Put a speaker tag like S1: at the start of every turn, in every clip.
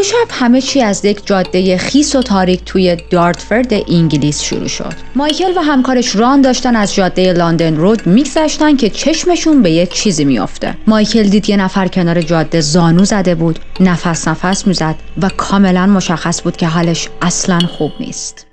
S1: شب همه چی از یک جاده خیس و تاریک توی دارتفورد انگلیس شروع شد. مایکل و همکارش ران داشتن از جاده لندن رود میگذشتن که چشمشون به یک چیزی میافته. مایکل دید یه نفر کنار جاده زانو زده بود، نفس میزد و کاملا مشخص بود که حالش اصلا خوب نیست.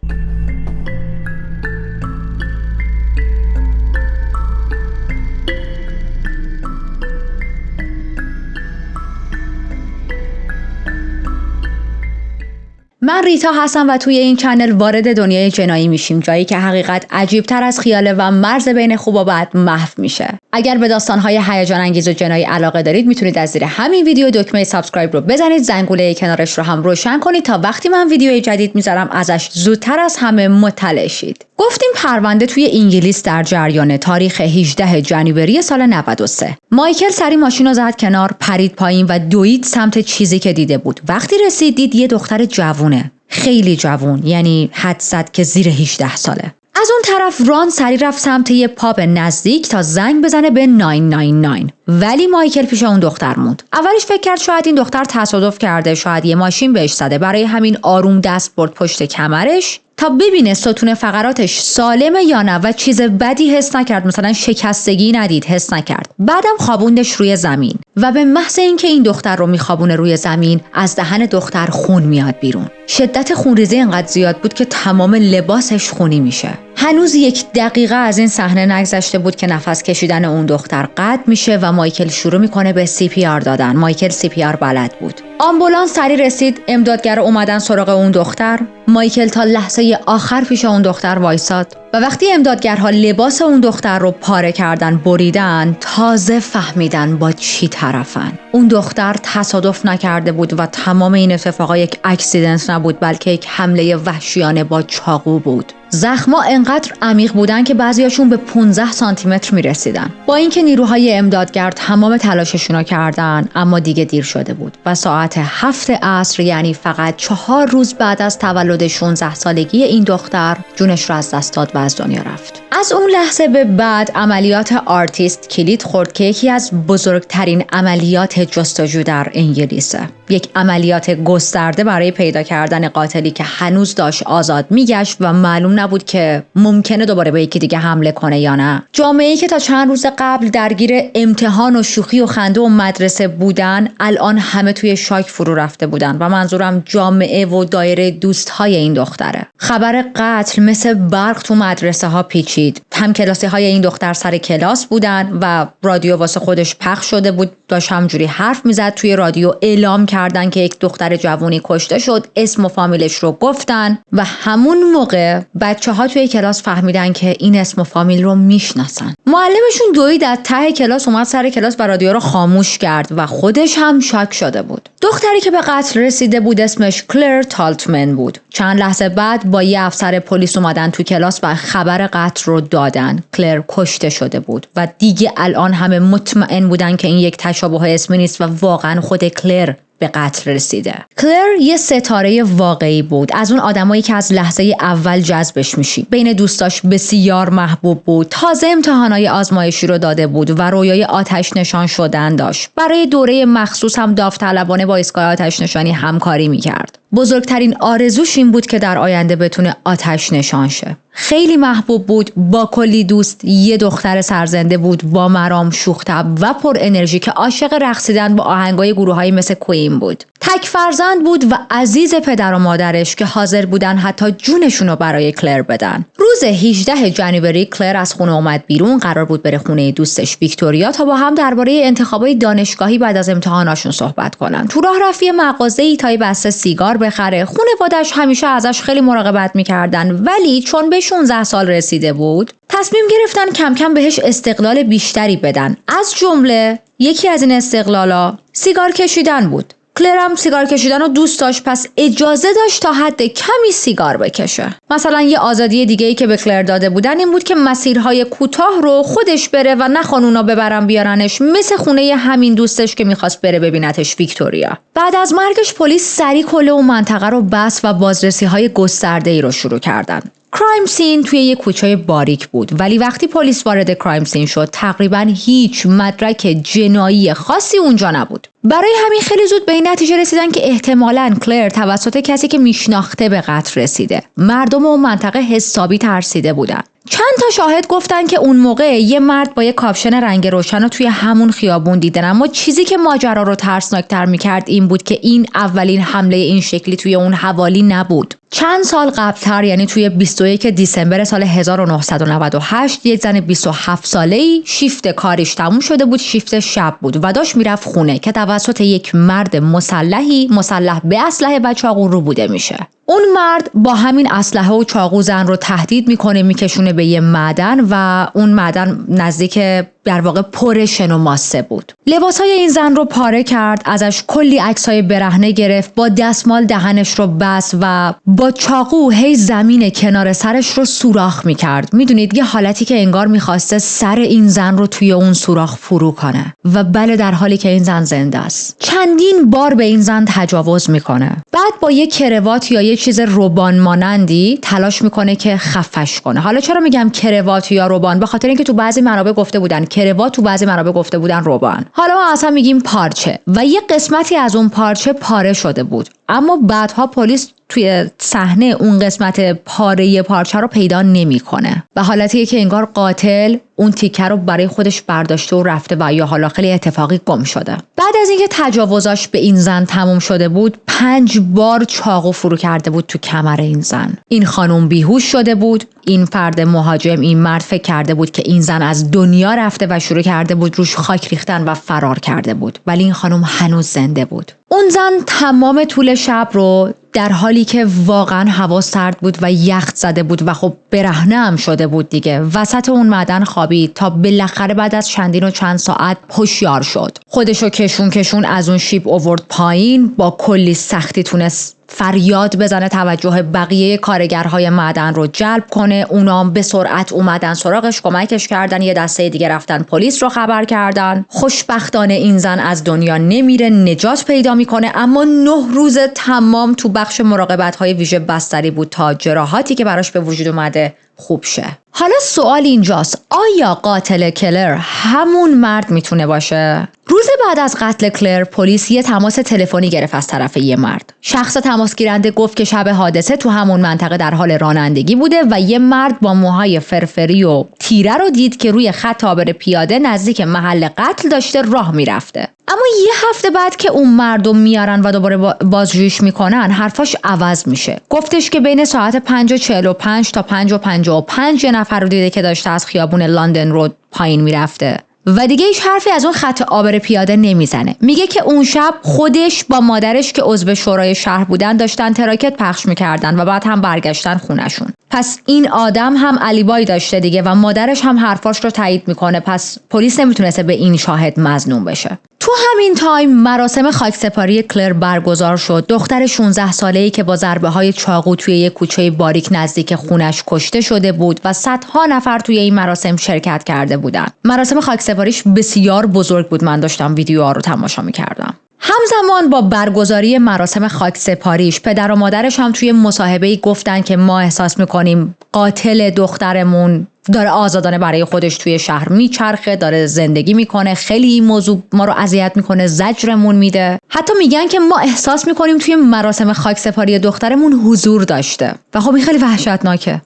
S1: من ریتا هستم و توی این چنل وارد دنیای جنایی میشیم، جایی که حقیقت عجیب‌تر از خیاله و مرز بین خوب و بد محو میشه. اگر به داستان‌های هیجان انگیز و جنایی علاقه دارید میتونید از زیر همین ویدیو دکمه سابسکرایب رو بزنید، زنگوله کنارش رو هم روشن کنید تا وقتی من ویدیوی جدید میذارم ازش زودتر از همه مطلع شید. گفتیم پرونده توی انگلیس در جریان. تاریخ 18 جنوبری سال 93. مایکل سری ماشین رو زد کنار، پرید پایین و دوید سمت چیزی که دیده بود. وقتی رسید دید یه دختر جوونه، خیلی جوون، یعنی حد زد که زیر 18 ساله. از اون طرف ران سری رفت سمت یه پاب نزدیک تا زنگ بزنه به 999. ولی مایکل پیش اون دختر موند. اولش فکر کرد شاید این دختر تصادف کرده، شاید یه ماشین بهش زده. برای همین آروم دست برد پشت کمرش تا ببینه ستون فقراتش سالمه یا نه و چیز بدی حس نکرد، مثلا شکستگی ندید، حس نکرد. بعدم خوابوندش روی زمین و به محض اینکه این دختر رو میخوابونه روی زمین، از دهن دختر خون میاد بیرون. شدت خونریزی انقدر زیاد بود که تمام لباسش خونی میشه. هنوز 1 دقیقه از این صحنه نگذشته بود که نفس کشیدن اون دختر قطع میشه و مایکل شروع میکنه به CPR دادن. مایکل CPR بلد بود. آمبولانس سری رسید، امدادگرا اومدن سراغ اون دختر. مایکل تا لحظه آخر پیش اون دختر وایساد و وقتی امدادگرها لباس اون دختر رو پاره کردن، بریدن، تازه فهمیدن با چی طرفن. اون دختر تصادف نکرده بود و تمام این اتفاقا یک اکسیدنت نبود، بلکه یک حمله وحشیانه با چاقو بود. زخما انقدر عمیق بودن که بعضیاشون به 15 سانتی متر میرسیدن. با اینکه نیروهای امدادگر تمام تلاششون کردن، اما دیگه دیر شده بود و ساعت 7 عصر، یعنی فقط 4 روز بعد از تولد 16 سالگی این دختر، جونش رو از دست داد و از دنیا رفت. از اون لحظه به بعد عملیات آرتیست کلید خورد که یکی از بزرگترین عملیات جستجو در انگلیسه. یک عملیات گسترده برای پیدا کردن قاتلی که هنوز داشت آزاد میگشت و معلوم نبود که ممکنه دوباره به یکی دیگه حمله کنه یا نه. جامعه‌ای که تا چند روز قبل درگیر امتحان و شوخی و خنده و مدرسه بودن، الان همه توی شاک فرو رفته بودن و منظورم جامعه و دایره دوستهای این دختره. خبر قتل مثل برق تو مدرسه ها پیچید. هم کلاسی های این دختر سر کلاس بودن و رادیو واسه خودش پخش شده بود، داشت همجوری حرف میزد. توی رادیو اعلام کردن که یک دختر جوونی کشته شد، اسم و فامیلش رو گفتن و همون موقع بچه‌ها توی کلاس فهمیدن که این اسم و فامیل رو میشناسن. معلمشون دوید از ته کلاس اومد سر کلاس و رادیو رو خاموش کرد و خودش هم شاک شده بود. دختری که به قتل رسیده بود اسمش کلر تالتمن بود. چند لحظه بعد با یه افسر پلیس اومدن تو کلاس و خبر قتل رو دادن. کلر کشته شده بود و دیگه الان همه مطمئن بودن که این یک تشابه اسمی نیست و واقعا خود کلر به قتل رسیده. کلر یه ستاره واقعی بود، از اون آدمایی که از لحظه اول جذبش میشی. بین دوستاش بسیار محبوب بود. تازه امتحانای آزمایشی رو داده بود و رویای آتش نشان شدن داشت. برای دوره مخصوص هم داوطلبانه با ایستگاه آتش نشانی همکاری میکرد. بزرگترین آرزوش این بود که در آینده بتونه آتش نشان شه. خیلی محبوب بود، با کلی دوست، یه دختر سرزنده بود، با مرام، شوخ طبع و پر انرژی که عاشق رقصیدن با آهنگای گروهایی مثل کوین بود. تک فرزند بود و عزیز پدر و مادرش که حاضر بودن حتی جونشون رو برای کلر بدن. روز 18 جنوبری کلر از خونه اومد بیرون، قرار بود بره خونه دوستش ویکتوریا تا با هم درباره انتخابای دانشگاهی بعد از امتحاناشون صحبت کنن. تو راه رفت یه مغازه‌ای تا یه بسته سیگار بخره. خانواده‌اش همیشه ازش خیلی مراقبت می‌کردن، ولی چون به 16 سال رسیده بود، تصمیم گرفتن کم کم بهش استقلال بیشتری بدن. از جمله یکی از این استقلالا سیگار کشیدن بود. کلر هم سیگار کشیدن رو دوست داشت، پس اجازه داشت تا حد کمی سیگار بکشه. مثلا یه آزادی دیگه‌ای که به کلر داده بودن این بود که مسیرهای کوتاه رو خودش بره و نخوان اونا ببرن بیارنش، مثل خونه همین دوستش که میخواست بره ببینتش، ویکتوریا. بعد از مرگش پلیس سری کل اون منطقه رو بست و بازرسی‌های گسترده‌ای رو شروع کردن. کرایم سین توی یک کوچه باریک بود، ولی وقتی پلیس وارد کرایم سین شد تقریباً هیچ مدرک جنایی خاصی اونجا نبود. برای همین خیلی زود به این نتیجه رسیدن که احتمالاً کلر توسط کسی که میشناخته به قتل رسیده. مردم اون منطقه حسابی ترسیده بودن. چند تا شاهد گفتن که اون موقع یه مرد با یه کاپشن رنگ روشن رو توی همون خیابون دیدن، اما چیزی که ماجرا رو ترسناکتر میکرد این بود که این اولین حمله این شکلی توی اون حوالی نبود. چند سال قبلتر، یعنی توی 21 دیسمبر سال 1998، یک زن 27 ساله‌ای شیفت کاریش تموم شده بود، شیفت شب بود و داشت میرفت خونه که توسط یک مرد مسلح به اسلحه و چاقو روبوده میشه. اون مرد با همین اسلحه و چاقو زن رو تهدید میکنه، میکشونه به یه معدن و اون معدن نزدیک در واقع پر شن و ماسه بود. لباسای این زن رو پاره کرد، ازش کلی عکسای برهنه گرفت، با دستمال دهنش رو بست و با چاقو هی زمین کنار سرش رو سوراخ میکرد. میدونید یه حالتی که انگار میخواسته سر این زن رو توی اون سوراخ فرو کنه و بله، در حالی که این زن زنده است. چندین بار به این زن تجاوز میکنه. بعد با یه کروات یا یه چیز روبان مانندی تلاش میکنه که خفش کنه. حالا چرا میگم کروات یا روبان؟ به خاطر اینکه تو بعضی منابع گفته بودن کروات، تو بعضی منابع گفته بودن روبان. حالا ما اصلا میگیم پارچه و یه قسمتی از اون پارچه پاره شده بود، اما بعدها پلیس توی صحنه اون قسمت پاره پارچه رو پیدا نمیکنه و حالتیه که انگار قاتل اون تیکه رو برای خودش برداشته و رفته و یا حالا خیلی اتفاقی گم شده. بعد از اینکه تجاوزاش به این زن تموم شده بود، 5 بار چاقو فرو کرده بود تو کمر این زن. این خانم بیهوش شده بود. این فرد مهاجم، این مرد، فکر کرده بود که این زن از دنیا رفته و شروع کرده بود روش خاک ریختن و فرار کرده بود، ولی این خانم هنوز زنده بود. اون زن تمام طول شب رو در حالی که واقعا هوا سرد بود و یخ زده بود و خب برهنه هم شده بود دیگه، وسط اون معدن خوابید تا بالاخره بعد از چندین و چند ساعت هوشیار شد. خودشو کشون از اون شیب آورد پایین، با کلی سختی تونست فریاد بزنه، توجه بقیه کارگرهای معدن رو جلب کنه. اونام به سرعت اومدن سراغش، کمکش کردن. یه دسته دیگه رفتن پلیس رو خبر کردن. خوشبختانه این زن از دنیا نمیره، نجات پیدا میکنه، اما 9 روز تمام تو بخش مراقبت‌های ویژه بستری بود تا جراحاتی که براش به وجود اومده خوب شه. حالا سوال اینجاست، آیا قاتل کلر همون مرد میتونه باشه؟ روز بعد از قتل کلر پلیس یه تماس تلفنی گرفت از طرف یه مرد. شخص تماس گیرنده گفت که شب حادثه تو همون منطقه در حال رانندگی بوده و یه مرد با موهای فرفری و تیره رو دید که روی خط عابر پیاده نزدیک محل قتل داشته راه میرفته. اما یه هفته بعد که اون مردم میارن و دوباره بازجوییش میکنن، حرفاش عوض میشه. گفتش که بین ساعت 5:45 تا 5:55 یه نفر رو دیده که داشته از خیابون لندن رود پایین میرفته و دیگه هیچ حرفی از اون خط عابر پیاده نمیزنه. میگه که اون شب خودش با مادرش که عضو شورای شهر بودن داشتن تراکت پخش میکردن و بعد هم برگشتن خونشون. پس این آدم هم علیبای داشته دیگه و مادرش هم حرفاش رو تایید میکنه، پس پلیس نمیتونسته به این شاهد مظنون بشه. تو همین تایم مراسم خاکسپاری کلر برگزار شد. دختر 16 ساله‌ای که با ضربه‌های چاقو توی یک کوچه باریک نزدیک خونش کشته شده بود و صدها نفر توی این مراسم شرکت کرده بودن. مراسم خاکسپاریش بسیار بزرگ بود. من داشتم ویدیوها رو تماشا می‌کردم. همزمان با برگزاری مراسم خاکسپاریش، پدر و مادرش هم توی مصاحبه‌ای گفتن که ما احساس می‌کنیم قاتل دخترمون داره آزادانه برای خودش توی شهر میچرخه، داره زندگی میکنه، خیلی این موضوع ما رو اذیت میکنه، زجرمون میده. حتی میگن که ما احساس میکنیم توی مراسم خاکسپاری دخترمون حضور داشته و خب این خیلی وحشتناکه.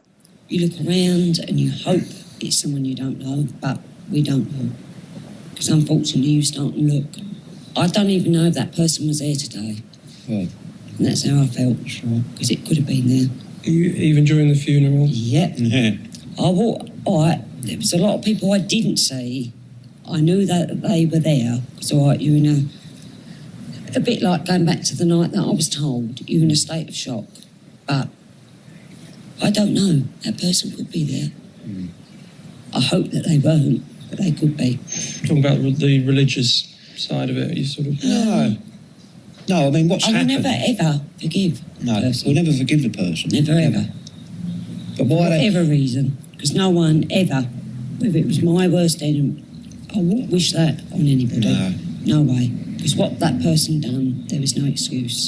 S2: You look around and you hope it's someone you don't know, but we don't know. Because unfortunately you start to look. I don't even know if that person was there today.
S3: Right.
S2: And that's how I felt.
S3: Sure.
S2: Because it could have been there.
S3: Even during the funeral?
S2: Yep.
S3: Yeah.
S2: There was a lot of people I didn't see. I knew that they were there. Because you're in a bit like going back to the night that I was told. You're in a state of shock. But I don't know. That person could be there. Mm. I hope that they weren't, but they could be.
S3: Talking about the religious side of it, you sort of... No, I mean, what's happened?
S2: I will never, ever forgive the person.
S3: We'll never forgive the person.
S2: Never, ever.
S3: But why...
S2: For whatever reason. Because no one ever, whether it was my worst enemy, I wouldn't wish that on anybody.
S3: No.
S2: No way. Because what that person done, there was no excuse.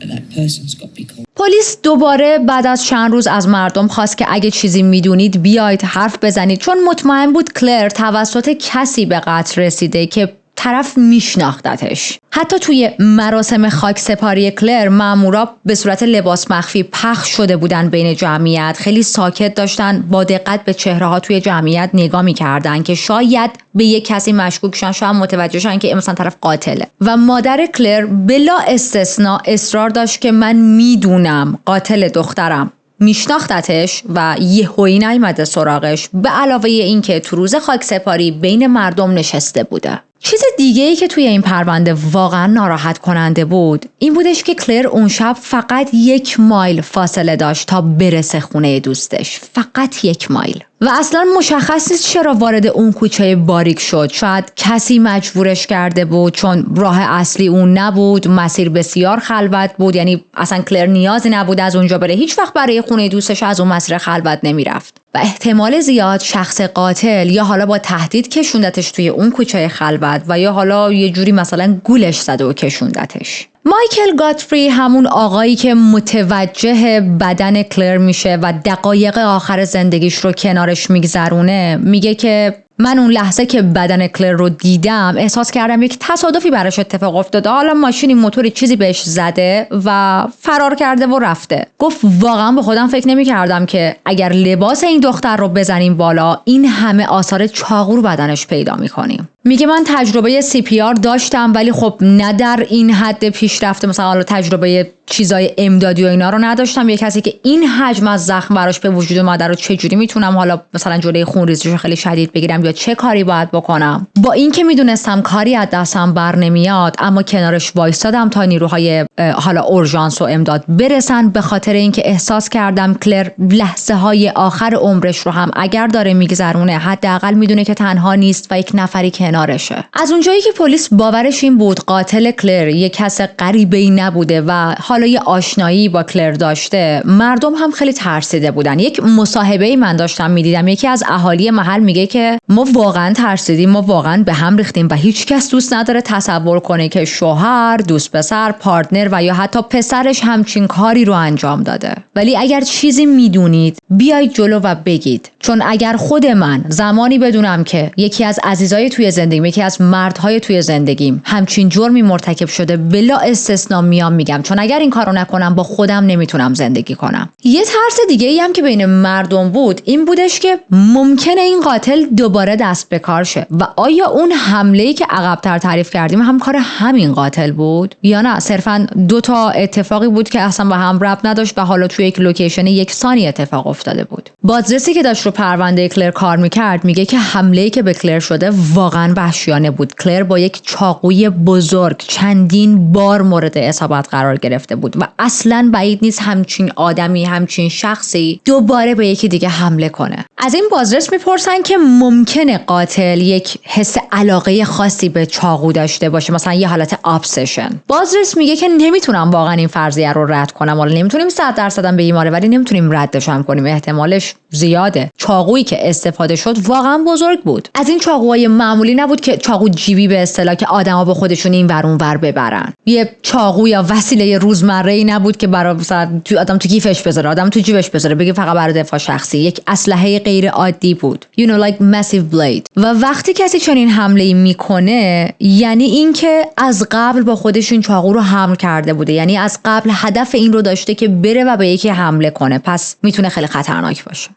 S2: But that person's got to be called.
S1: پلیس دوباره بعد از چند روز از مردم خواست که اگه چیزی میدونید بیاید حرف بزنید، چون مطمئن بود کلر توسط کسی به قتل رسیده که طرف میشناختتش. حتی توی مراسم خاکسپاری کلر مامورا به صورت لباس مخفی پخش شده بودن بین جمعیت، خیلی ساکت داشتن با دقت به چهره ها توی جمعیت نگاه میکردن که شاید به یک کسی مشکوک شن، شاید متوجه شن که مثلا طرف قاتله. و مادر کلر بلا استثناء اصرار داشت که من میدونم قاتل دخترم، میشناختتش و یهویی نیامده سراغش، به علاوه این که تو روز خاکسپاری بین مردم نشسته بوده. چیز دیگه ای که توی این پرونده واقعا ناراحت کننده بود این بودش که کلر اون شب فقط 1 مایل فاصله داشت تا برسه خونه دوستش، فقط 1 مایل. و اصلا مشخص نیست چرا وارد اون کوچه باریک شد. شاید کسی مجبورش کرده بود، چون راه اصلی اون نبود، مسیر بسیار خلوت بود، یعنی اصلا کلر نیازی نبود از اونجا بره، هیچ وقت برای خونه دوستش از اون مسیر خلوت نمیرفت. و احتمال زیاد شخص قاتل یا حالا با تهدید کشوندتش توی اون کوچه خلوت و یا حالا یه جوری مثلا گولش زده و کشوندتش. مایکل گاتفری، همون آقایی که متوجه بدن کلر میشه و دقایق آخر زندگیش رو کنارش میگذرونه، میگه که من اون لحظه که بدن کلر رو دیدم احساس کردم یک تصادفی براش اتفاق افتاده، حالا ماشینی موتوری چیزی بهش زده و فرار کرده و رفته. گفت واقعا به خودم فکر نمی کردم که اگر لباس این دختر رو بزنیم بالا این همه آثار چاقو رو بدنش پیدا میکنیم. میگه من تجربه CPR داشتم ولی خب نه در این حد پیشرفته، مثلا حالا تجربه چیزای امدادی و اینا رو نداشتم. یه کسی که این حجم از زخم براش به وجود اومده رو چجوری میتونم حالا مثلا جلوی خونریزیش رو خیلی شدید بگیرم یا چه کاری باید بکنم؟ با اینکه میدونستم کاری از دستم بر نمیاد، اما کنارش وایسادم تا نیروهای حالا اورژانس و امداد برسن، به خاطر اینکه احساس کردم کلر لحظه های آخر عمرش رو هم اگر داره میگذرونه حداقل میدونه که تنها نیست و یک نفری کنارشه. از اونجایی که پلیس باورش این بود قاتل کلر یک کس غریبه‌ای نبوده و حالا یه آشنایی با کلر داشته، مردم هم خیلی ترسیده بودن. یک مصاحبه‌ای من داشتم میدیدم، یکی از اهالی محل میگه که ما واقعا ترسیدیم، ما واقعا به هم ریختیم و هیچ کس دوست نداره تصور کنه که شوهر، دوست پسر، پارتنر و یا حتی پسرش همچین کاری رو انجام داده. ولی اگر چیزی میدونید بیایید جلو و بگید، چون اگر خود من زمانی بدونم که یکی از عزیزای توی زندگیم، یکی از مردهای توی زندگیم همچین جرمی مرتکب شده، بلا استثنا میام میگم، چون اگر این کارو نکنم با خودم نمیتونم زندگی کنم. یه ترس دیگه ای هم که بین مردم بود این بودش که ممکنه این قاتل دوباره دست به کار شه و آیا اون حمله‌ای که عقب‌تر تعریف کردیم هم کار همین قاتل بود یا نه صرفاً 2 تا اتفاقی بود که اصلا به هم ربط نداشت و حالا توی یک لوکیشن یکسانی اتفاق افتاده بود. بازرسی که داشت رو پرونده کلر کار میکرد میگه که حمله‌ای که به کلر شده واقعاً وحشیانه بود. کلر با یک چاقوی بزرگ چندین بار مورد اصابت قرار گرفته بود و اصلاً بعید نیست همچین آدمی، همچین شخصی دوباره به یکی دیگه حمله کنه. از این بازرس میپرسن که ممکنه قاتل یک حس علاقه خاصی به چاقو داشته باشه، مثلا یه حالت ابسشن. بازرس میگه که نمیتونم واقعا این فرضیه رو رد کنم، حالا نمیتونیم 100% بگیم آره، ولی نمیتونیم ردش هم کنیم، احتمالش زیاده. چاقویی که استفاده شد واقعا بزرگ بود. از این چاقوهای معمولی نبود که چاقو جیبی به اصطلاح که آدما با خودشون این ور اون ور ببرن. یه چاقو یا وسیله روزمره‌ای نبود که برای مثلا آدم تو کیفش بذاره، آدم تو جیبش بذاره، بگه فقط برای دفاع شخصی. یک اسلحه غیر عادی بود. You know, like massive blade. و وقتی کسی چنین حمله‌ای میکنه یعنی اینکه از قبل با خودش این چاقو رو حمل کرده بوده، یعنی از قبل هدف این رو داشته که بره و به یکی حمله کنه، پس میتونه خیلی خطرناک باشه.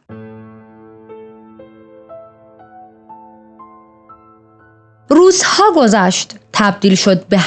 S1: روزها گذشت، تبدیل شد به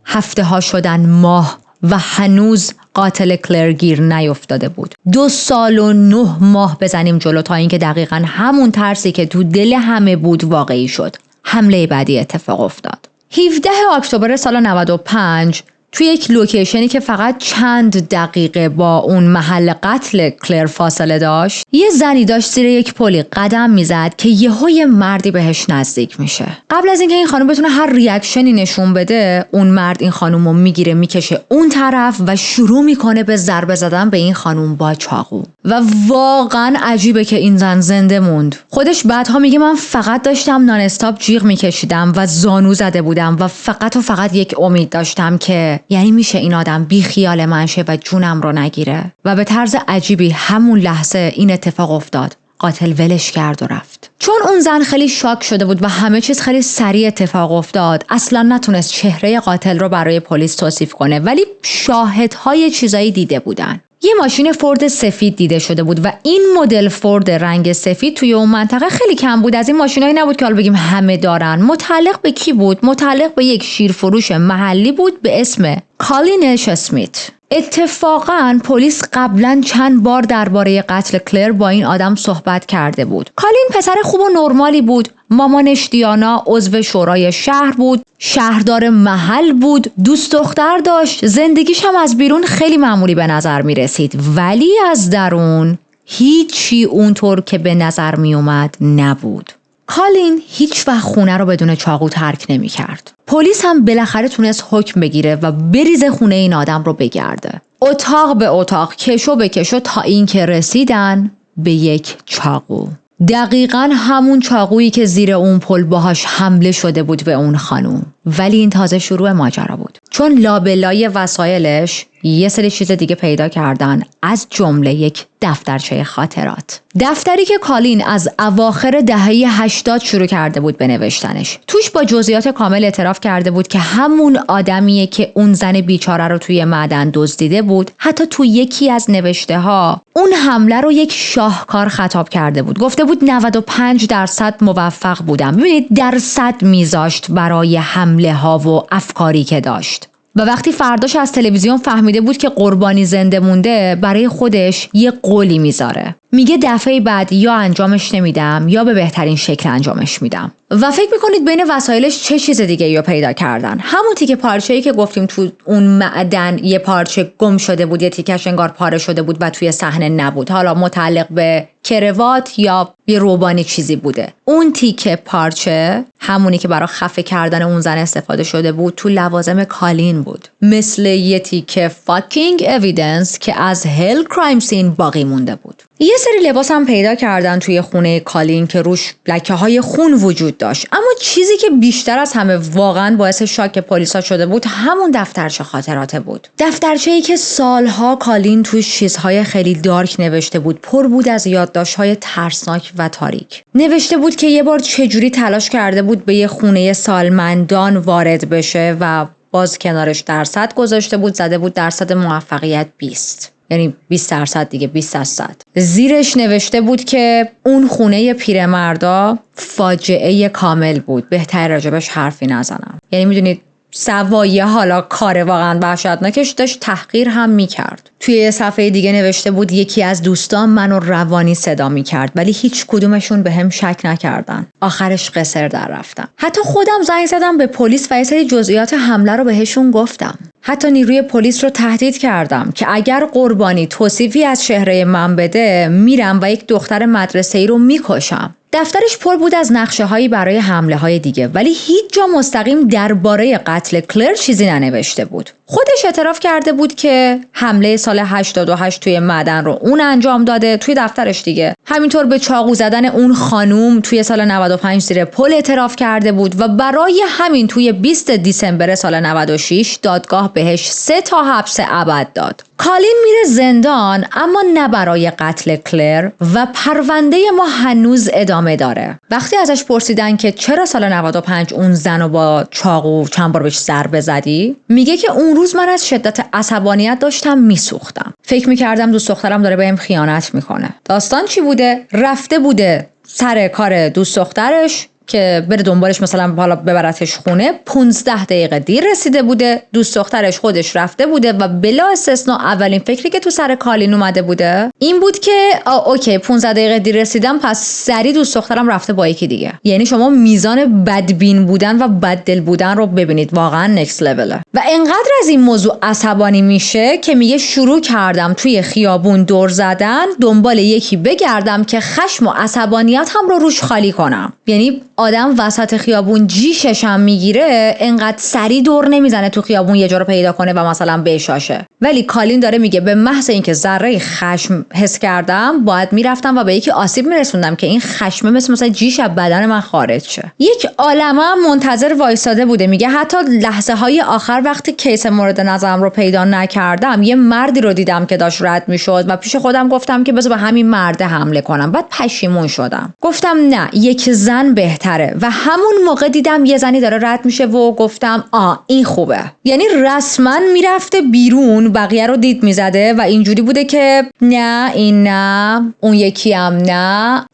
S1: هفته ها شدن ماه و هنوز قاتل کلر گیر نیفتاده بود. 2 سال و 9 ماه بزنیم جلو تا اینکه دقیقاً همون ترسی که تو دل همه بود واقعی شد. حمله بعدی اتفاق افتاد. 17 اکتبر سال 95 توی یک لوکیشنی که فقط چند دقیقه با اون محل قتل کلر فاصله داشت، یه زنی داشت زیر یک پلی قدم میزد که یهو مردی بهش نزدیک میشه. قبل از اینکه این خانم بتونه هر ریاکشنی نشون بده، اون مرد این خانم رو میگیره میکشه اون طرف و شروع میکنه به ضربه زدن به این خانم با چاقو. و واقعا عجیبه که این زن زنده موند. خودش بعدها میگه من فقط داشتم نان استاپ جیغ میکشیدم و زانو زده بودم و فقط یک امید داشتم که یعنی میشه این آدم بی خیال من شه و جونم رو نگیره. و به طرز عجیبی همون لحظه این اتفاق افتاد. قاتل ولش کرد و رفت. چون اون زن خیلی شاک شده بود و همه چیز خیلی سریع اتفاق افتاد، اصلا نتونست چهره قاتل رو برای پلیس توصیف کنه، ولی شاهدهای چیزایی دیده بودن. یه ماشین فورد سفید دیده شده بود و این مدل فورد رنگ سفید توی اون منطقه خیلی کم بود. از این ماشینایی نبود که حالا بگیم همه دارن. متعلق به کی بود؟ متعلق به یک شیرفروش محلی بود به اسم کالین اسمیت. اتفاقاً پلیس قبلاً چند بار درباره قتل کلر با این آدم صحبت کرده بود. کالین پسر خوب و نرمالی بود. مامانش دیانا عضو شورای شهر بود، شهردار محل بود، دوست دختر داشت، زندگیش هم از بیرون خیلی معمولی به نظر می رسید، ولی از درون هیچی اونطور که به نظر می اومد نبود. کالین هیچ وقت خونه رو بدون چاقو ترک نمی کرد. پلیس هم بالاخره تونست حکم بگیره و بریزه خونه این آدم رو بگرده. اتاق به اتاق، کشو به کشو، تا اینکه رسیدن به یک چاقو. دقیقاً همون چاقویی که زیر اون پل باهاش حمله شده بود به اون خانوم. ولی این تازه شروع ماجرا بود، چون لابلای وسایلش یه سری چیز دیگه پیدا کردن، از جمله یک دفترچه خاطرات. دفتری که کالین از اواخر دهه 80 شروع کرده بود به نوشتنش. توش با جزئیات کامل اعتراف کرده بود که همون آدمیه که اون زن بیچاره رو توی معدن دزدیده بود. حتی تو یکی از نوشته ها اون حمله رو یک شاهکار خطاب کرده بود. گفته بود 95% موفق بودم. ببینید درصد میذاشت برای حمله ها و افکاری که داشت. و وقتی فرداش از تلویزیون فهمیده بود که قربانی زنده مونده، برای خودش یه قولی میذاره. میگه دفعه بعد یا انجامش نمیدم یا به بهترین شکل انجامش میدم. و فکر میکنید بین وسایلش چه چیز دیگه رو پیدا کردن؟ همون تیکه پارچه‌ای که گفتیم تو اون معدن یه پارچه گم شده بود، یه تیکش انگار پاره شده بود و توی صحنه نبود، حالا متعلق به کروات یا یه روبانی چیزی بوده. اون تیکه پارچه همونی که برای خفه کردن اون زن استفاده شده بود تو لوازم کالین بود، مثل یه تیکه فاکینگ اویدنس که از هل کرایم سین باقی مونده بود. یه سری لباس هم پیدا کردن توی خونه کالین که روش لکه‌های خون وجود داشت، اما چیزی که بیشتر از همه واقعا باعث شاک پلیسا شده بود همون دفترچه خاطرات بود. دفترچه‌ای که سالها کالین توش چیزهای خیلی دارک نوشته بود، پر بود از یادداشت‌های ترسناک و تاریک. نوشته بود که یه بار چجوری تلاش کرده بود به یه خونه سالمندان وارد بشه و باز کنارش درصد گذاشته بود، زده بود درصد موفقیت 20. یعنی 20% دیگه، 20%. زیرش نوشته بود که اون خونه پیرمردا فاجعه کامل بود، بهتر راجبش حرفی نزنم. یعنی میدونید سوایه حالا کار واقعا وحشتناکش داشت تحقیر هم میکرد. توی یه صفحه دیگه نوشته بود یکی از دوستان منو روانی صدا میکرد ولی هیچ کدومشون به هم شک نکردن. آخرش قصر در رفتم. حتی خودم زنگ زدم به پلیس و یه سری جزئیات حمله رو بهشون گفتم. حتی نیروی پلیس رو تهدید کردم که اگر قربانی توصیفی از چهره من بده میرم و یک دختر مدرسه‌ای رو میکشم. دفترش پر بود از نقشه‌هایی برای حمله‌های دیگه، ولی هیچ جا مستقیم درباره قتل کلر چیزی ننوشته بود. خودش اعتراف کرده بود که حمله سال 88 توی معدن رو اون انجام داده. توی دفترش دیگه همینطور به چاقو زدن اون خانوم توی سال 95 زیر پل اعتراف کرده بود و برای همین توی 20 دیسمبر سال 96 دادگاه بهش 3 تا حبس ابد داد. کالین میره زندان، اما نه برای قتل کلر و پرونده ما هنوز ادامه داره. وقتی ازش پرسیدن که چرا سال 95 اون زنو با چاقو چند بار بهش ضربه زدی، میگه که اون روز من از شدت عصبانیت داشتم میسوختم. فکر میکردم دوست دخترم داره بهم خیانت میکنه. داستان چی بوده؟ رفته بوده سر کار دوست دخترش که بره دنبالش، مثلا حالا ببرتش خونه. 15 دقیقه دیر رسیده بوده. دوست دخترش خودش رفته بوده و بلا استثناء اولین فکری که تو سر کالین اومده بوده این بود که اوکی 15 دقیقه دیر رسیدم، پس سری دوست دخترم رفته با یکی دیگه. یعنی شما میزان بدبین بودن و بددل بودن رو ببینید، واقعا نکست لوله. و انقدر از این موضوع عصبانی میشه که میگه شروع کردم توی خیابون دور زدن دنبال یکی بگردم که خشم و عصبانیت هم رو روش خالی کنم. یعنی آدم وسط خیابون جیشش هم میگیره، انقدر سری دور نمیزنه تو خیابون یه جا رو پیدا کنه و مثلا بشاشه. ولی کالین داره میگه به محض اینکه ذره خشم حس کردم باید میرفتم و به یکی آسیب میرسوندم که این خشم مثلا جیش از بدن من خارج شه. یک عالمه منتظر وایساده بوده. میگه حتی لحظه های آخر وقتی کیس مورد نظرم رو پیدا نکردم یه مردی رو دیدم که داشت رد میشد و پیش خودم گفتم که بذار به همین مرد حمله کنم. بعد پشیمون شدم، گفتم نه یک زن بهتره و همون موقع دیدم یه زنی داره رد میشه و گفتم این خوبه. یعنی رسما میرفته بیرون، بقیه رو دید میزده و اینجوری بوده که نه این نه، اون یکی هم نه،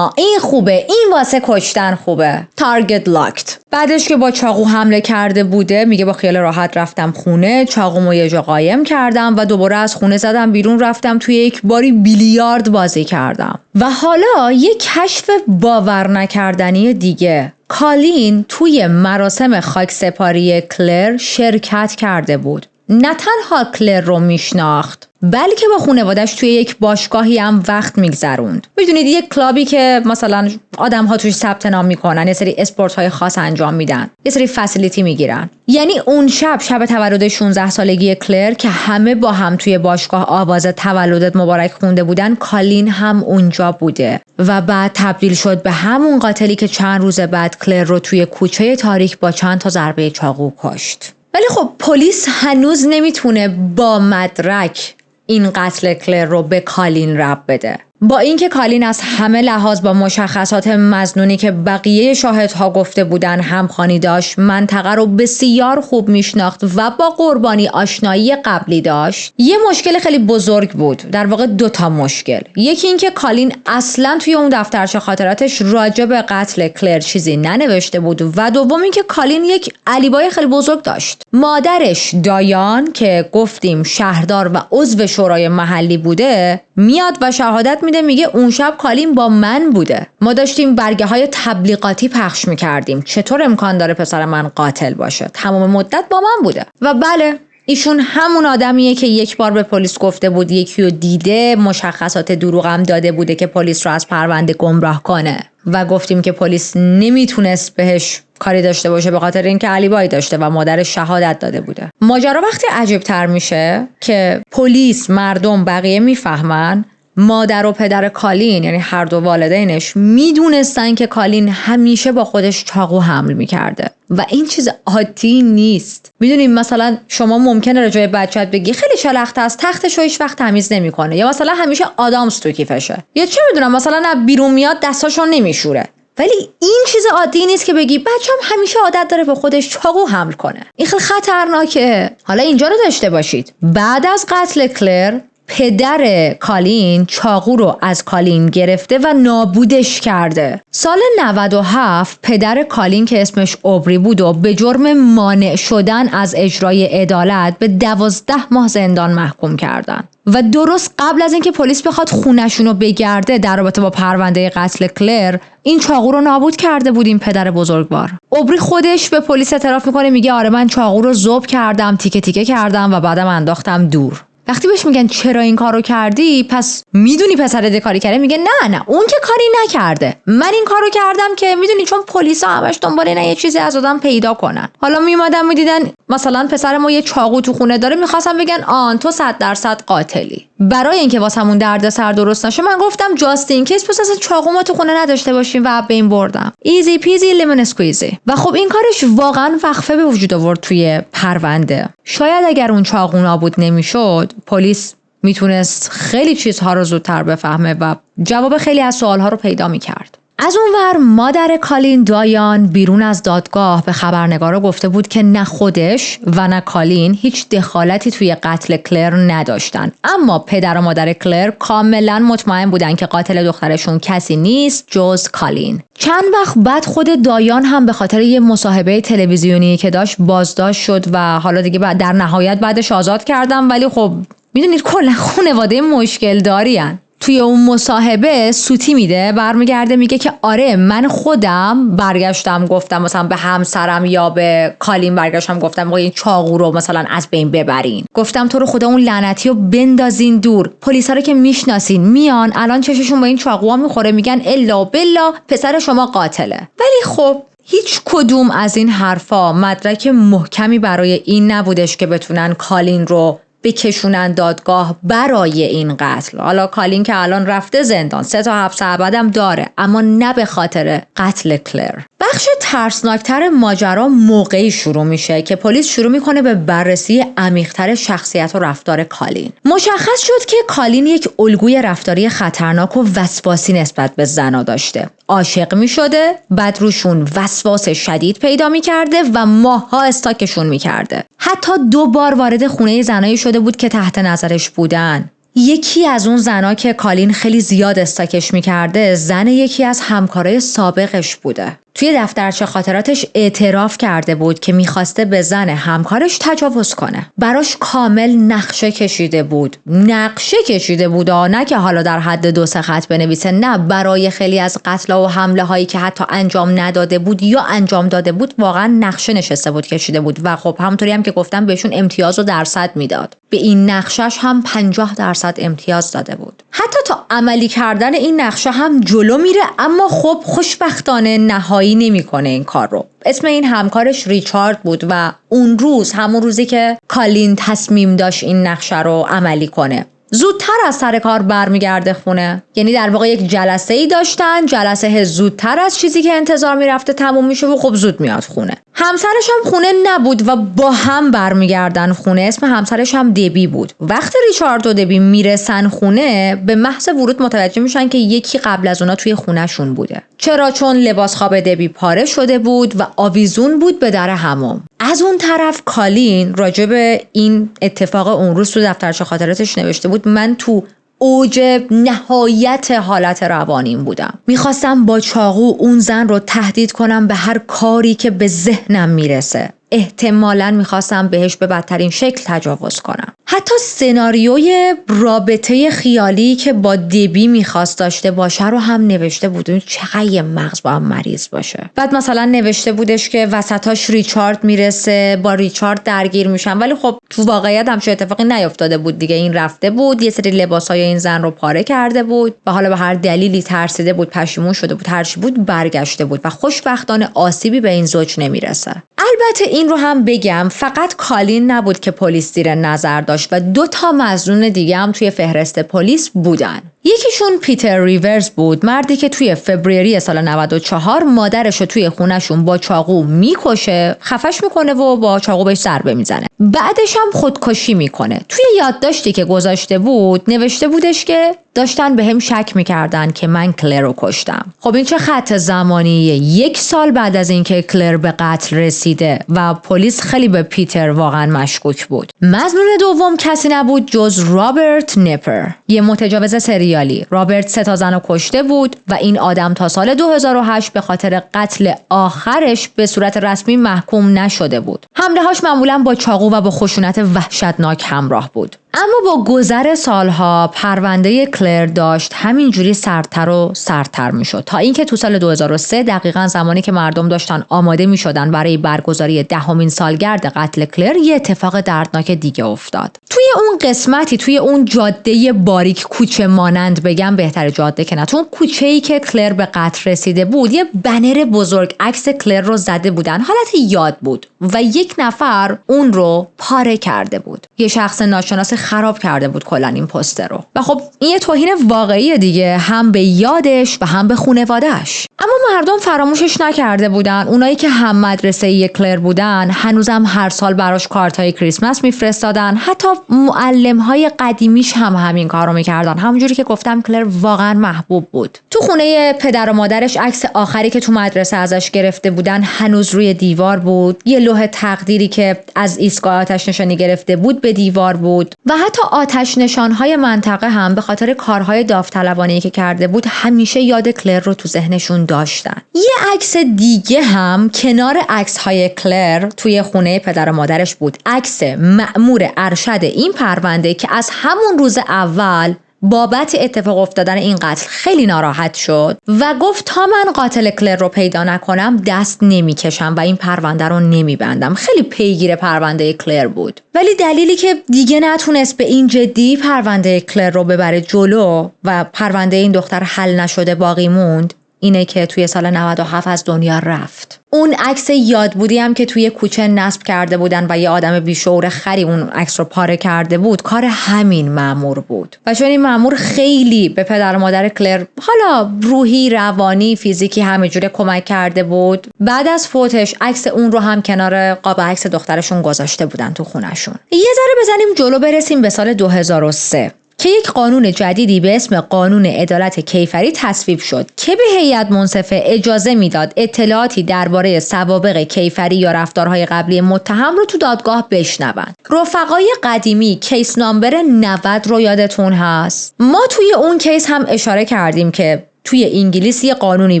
S1: این خوبه، این واسه کشتن خوبه. تارگت لاکت. بعدش که با چاقو حمله کرده بوده میگه با خیال راحت رفتم خونه، چاقومو یه جا قایم کردم و دوباره از خونه زدم بیرون، رفتم توی یک باری بیلیارد بازی کردم. و حالا یک کشف باور نکردنی دیگه، کالین توی مراسم خاکسپاری کلر شرکت کرده بود. نه تنها کلر رو میشناخت بلکه با خانواده‌اش توی یک باشگاهی هم وقت میگذروند. میدونید یک کلابی که مثلا آدم‌ها توش ثبت نام میکنن، یه سری اسپورت‌های خاص انجام میدن، یه سری فسیلیتی میگیرن. یعنی اون شب تولد 16 سالگی کلر که همه با هم توی باشگاه آواز تولدت مبارک خونده بودن، کالین هم اونجا بوده و بعد تبدیل شد به همون قاتلی که چند روز بعد کلر رو توی کوچه تاریک با چند تا ضربه چاقو کشت. ولی خب پلیس هنوز نمیتونه با مدرک این قتل کلر رو به کالین ربط بده. با اینکه کالین از همه لحاظ با مشخصات مظنونی که بقیه شاهدها گفته بودن همخوانی داشت، منطقه رو بسیار خوب میشناخت و با قربانی آشنایی قبلی داشت، یه مشکل خیلی بزرگ بود. در واقع 2 مشکل. یکی این که کالین اصلا توی اون دفترچه خاطراتش راجع به قتل کلر چیزی ننوشته بود و دوم این که کالین یک علیبای خیلی بزرگ داشت. مادرش دایان که گفتیم شهردار و عضو شورای محلی بوده میاد و شهادت میده، میگه اون شب کالین با من بوده. ما داشتیم برگه های تبلیغاتی پخش میکردیم. چطور امکان داره پسر من قاتل باشه؟ تمام مدت با من بوده. و بله، ایشون همون آدمیه که یک بار به پلیس گفته بود یکی رو دیده، مشخصات دروغ هم داده بوده که پلیس رو از پرونده گمراه کنه و گفتیم که پلیس نمیتونست بهش کاری داشته باشه به خاطر اینکه علیبایی داشته و مادرش شهادت داده بوده. ماجرا وقتی عجیب تر میشه که پلیس، مردم، بقیه میفهمن مادر و پدر کالین، یعنی هر دو والدینش، میدونستن که کالین همیشه با خودش چاقو حمل میکرده و این چیز عادی نیست. میدونیم مثلا شما ممکنه راجع به بچه‌ت بگی خیلی شلخته است، تختشو هیچ وقت تمیز نمیکنه، یا مثلا همیشه آدامس تو کیفشه، یا چه میدونم مثلا بیرون میاد دستاشو نمیشوره. ولی این چیز عادی نیست که بگی بچه‌م همیشه عادت داره به خودش چاقو حمل کنه. این خیلی خطرناکه. حالا اینجا رو داشته باشید، بعد از قتل کلر پدر کالین چاقو رو از کالین گرفته و نابودش کرده. سال 97 پدر کالین که اسمش اوبری بود و به جرم مانع شدن از اجرای عدالت به 12 ماه زندان محکوم کردن. و درست قبل از اینکه پلیس بخواد خونشون رو بگرده در رابطه با پرونده قتل کلر، این چاقو رو نابود کرده بود این پدر بزرگوار. اوبری خودش به پلیس اعتراف میکنه، میگه آره من چاقو رو ذوب کردم، تیکه تیکه کردم و بعدم انداختم دور. وقتی بهش میگن چرا این کارو کردی، پس میدونی پسرت کاری کرده، میگه نه اون که کاری نکرده، من این کارو کردم که میدونی چون پلیسا همش دنبال اینن یه چیزی از آدم پیدا کنن. حالا میومدن میدیدن مثلا پسر ما یه چاقو تو خونه داره، میخواستم بگن آن تو 100% قاتلی. برای اینکه واسمون دردسر درست نشه من گفتم جاست این کیس پس اصلا چاقو ما تو خونه نداشته باشیم و به این بردم. ایزی پیزی لیمون اسکویزی. و خب این کارش واقعا وقفه به وجود آورد توی پرونده. شاید اگر اون چاقو نابود نمیشد پلیس میتونست خیلی چیزها رو زودتر بفهمه و جواب خیلی از سوالها رو پیدا میکرد. از اونور مادر کالین دایان بیرون از دادگاه به خبرنگارا گفته بود که نه خودش و نه کالین هیچ دخالتی توی قتل کلر نداشتن، اما پدر و مادر کلر کاملا مطمئن بودن که قاتل دخترشون کسی نیست جز کالین. چند وقت بعد خود دایان هم به خاطر یه مصاحبه تلویزیونی که داشت بازداشت شد و حالا دیگه در نهایت بعدش آزاد کردن، ولی خب میدونید کلا خانواده مشکل دارین. توی اون مصاحبه سوتی میده، برمیگرده میگه که آره من خودم برگشتم گفتم مثلا به همسرم یا به کالین برگشتم گفتم این چاقو رو مثلا از بین ببرین، گفتم تو رو خدا اون لعنتی رو بندازین دور. پلیسا رو که میشناسین میان الان چششون با این چاقوها میخوره، میگن الا بالله پسر شما قاتله. ولی خب هیچ کدوم از این حرفا مدرک محکمی برای این نبودش که بتونن کالین رو بکشونن دادگاه برای این قتل. حالا کالین که الان رفته زندان 3 تا حبس ابدم داره، اما نه به خاطر قتل کلر. بخش ترسناکتر ماجرا موقعی شروع میشه که پلیس شروع میکنه به بررسی عمیق‌تر شخصیت و رفتار کالین. مشخص شد که کالین یک الگوی رفتاری خطرناک و وسواسی نسبت به زنا داشته. عاشق میشده، بعد روشون وسواس شدید پیدا میکرده و ماه‌ها استاکشون میکرده. حتی 2 بار وارد خونه زنایی شده بود که تحت نظرش بودن. یکی از اون زنا که کالین خیلی زیاد استاکش میکرده زن یکی از همکارای سابقش بوده. توی دفترچه خاطراتش اعتراف کرده بود که میخواسته به زن همکارش تجاوز کنه. براش کامل نقشه کشیده بود. نه که حالا در حد 2-3 خط بنویسه، نه، برای خیلی از قتل‌ها و حمله هایی که حتی انجام نداده بود یا انجام داده بود واقعا نقشه نشسته بود، کشیده بود و خب همونطوری هم که گفتم بهشون امتیاز و درصد میداد. به این نقشش هم 50% امتیاز داده بود. حتی تا عملی کردن این نقشه هم جلو میره، اما خب خوشبختانه نهایی نمیکنه این کار رو. اسم این همکارش ریچارد بود و اون روز، همون روزی که کالین تصمیم داشت این نقشه رو عملی کنه، زودتر از سر کار برمیگرده خونه. یعنی در واقع یک جلسه ای داشتن، جلسه زودتر از چیزی که انتظار میرفته تموم میشه و خب زود میاد خونه. همسرش هم خونه نبود و با هم برمیگردن خونه. اسم همسرش هم دبی بود. وقتی ریچارد و دبی میرسن خونه، به محض ورود متوجه میشن که یکی قبل از اونا توی خونهشون بوده. چرا؟ چون لباس خواب دبی پاره شده بود و آویزون بود به در حمام. از اون طرف کالین راجع به این اتفاق اون روز تو دفترچه خاطراتش نوشته بود: من تو اوج نهایت حالت روانیم بودم. میخواستم با چاقو اون زن رو تهدید کنم به هر کاری که به ذهنم میرسه. احتمالاً میخواستم بهش به بدترین شکل تجاوز کنم. حتی سناریوی رابطه خیالی که با دبی میخواست داشته باشه رو هم نوشته بود. چقدر مغز با هم مریض باشه. بعد مثلا نوشته بودش که وسطاش ریچارد میرسه، با ریچارد درگیر میشن، ولی خب تو واقعیت هم چه اتفاقی نیفتاده بود دیگه. این رفته بود یه سری لباسای این زن رو پاره کرده بود و حالا به هر دلیلی ترسیده بود، پشیمون شده بود، هر چی بود برگشته بود و خوشبختانه آسیبی به این زوج نمیرسه. البته این رو هم بگم فقط کالین نبود که پلیس زیر نظر داشت و 2 تا مظنون دیگه هم توی فهرست پلیس بودن. یکیشون پیتر ریورز بود، مردی که توی فوریه سال 94 مادرش رو توی خونهشون با چاقو میکشه، خفش میکنه و با چاقو بهش ضربه میزنه. بعدش هم خودکشی میکنه. توی یادداشتی که گذاشته بود نوشته بودش که داشتن به هم شک میکردن که من کلر رو کشتم. خب این چه خط زمانیه؟ 1 سال بعد از اینکه کلر به قتل رسیده و پلیس خیلی به پیتر واقعا مشکوک بود. مظنون دوم کسی نبود جز رابرت نپر، یه متجاوز سریالی. رابرت 3 تا زن رو کشته بود و این آدم تا سال 2008 به خاطر قتل آخرش به صورت رسمی محکوم نشده بود. حمله‌هاش معمولاً با چاقو و با خشونت وحشتناک همراه بود. اما با گذر سالها پرونده کلر داشت همینجوری سردتر و سردتر میشد تا اینکه تو سال 2003 دقیقاً زمانی که مردم داشتن آماده میشدن برای برگزاری 10مین سالگرد قتل کلر یه اتفاق دردناک دیگه افتاد. توی اون قسمتی، توی اون جاده باریک کوچه مانند بگم بهتره، جاده که نه، تو اون کوچه‌ای که کلر به قتل رسیده بود یه بنر بزرگ عکس کلر رو زده بودن، حالت یاد بود و 1 نفر اون رو پاره کرده بود. یه شخص ناشناس خراب کرده بود کلا این پوستر رو و خب این یه توهین واقعیه دیگه، هم به یادش و هم به خانواده‌اش. اما مردم فراموشش نکرده بودن. اونایی که هم مدرسه کلر بودن هنوزم هر سال براش کارتای کریسمس میفرستادن. حتی معلم‌های قدیمیش هم همین کارو میکردن. همونجوری که گفتم کلر واقعا محبوب بود. تو خونه پدر و مادرش عکس آخری که تو مدرسه ازش گرفته بودن هنوز روی دیوار بود. یه لوح تقدیری که از ایستگاه آتش نشانی گرفته بود به دیوار بود و حتی آتش نشانهای منطقه هم به خاطر کارهای داوطلبانه‌ای که کرده بود همیشه یاد کلر رو تو ذهنشون داشتن. یه عکس دیگه هم کنار عکس‌های کلر توی خونه پدر و مادرش بود. عکس مأمور ارشد این پرونده که از همون روز اول بابت اتفاق افتادن این قتل خیلی ناراحت شد و گفت تا من قاتل کلر رو پیدا نکنم دست نمیکشم و این پرونده رو نمیبندم. خیلی پیگیر پرونده کلر بود، ولی دلیلی که دیگه نتونست به این جدی پرونده کلر رو ببره جلو و پرونده این دختر حل نشده باقی موند اینه که توی سال 97 از دنیا رفت. اون عکس یادبودی هم که توی کوچه نصب کرده بودن و یه آدم بیشعور خری اون عکس رو پاره کرده بود، کار همین مأمور بود. و چون این مأمور خیلی به پدر و مادر کلر حالا روحی، روانی، فیزیکی همینجوری کمک کرده بود، بعد از فوتش عکس اون رو هم کنار قاب عکس دخترشون گذاشته بودن تو خونشون. یه ذره بزنیم جلو برسیم به سال 2003 که یک قانون جدیدی به اسم قانون عدالت کیفری تصویب شد که به هیئت منصفه اجازه میداد اطلاعاتی درباره سوابق کیفری یا رفتارهای قبلی متهم رو تو دادگاه بشنون. رفقای قدیمی کیس نامبر 90 رو یادتون هست؟ ما توی اون کیس هم اشاره کردیم که توی انگلیس یه قانونی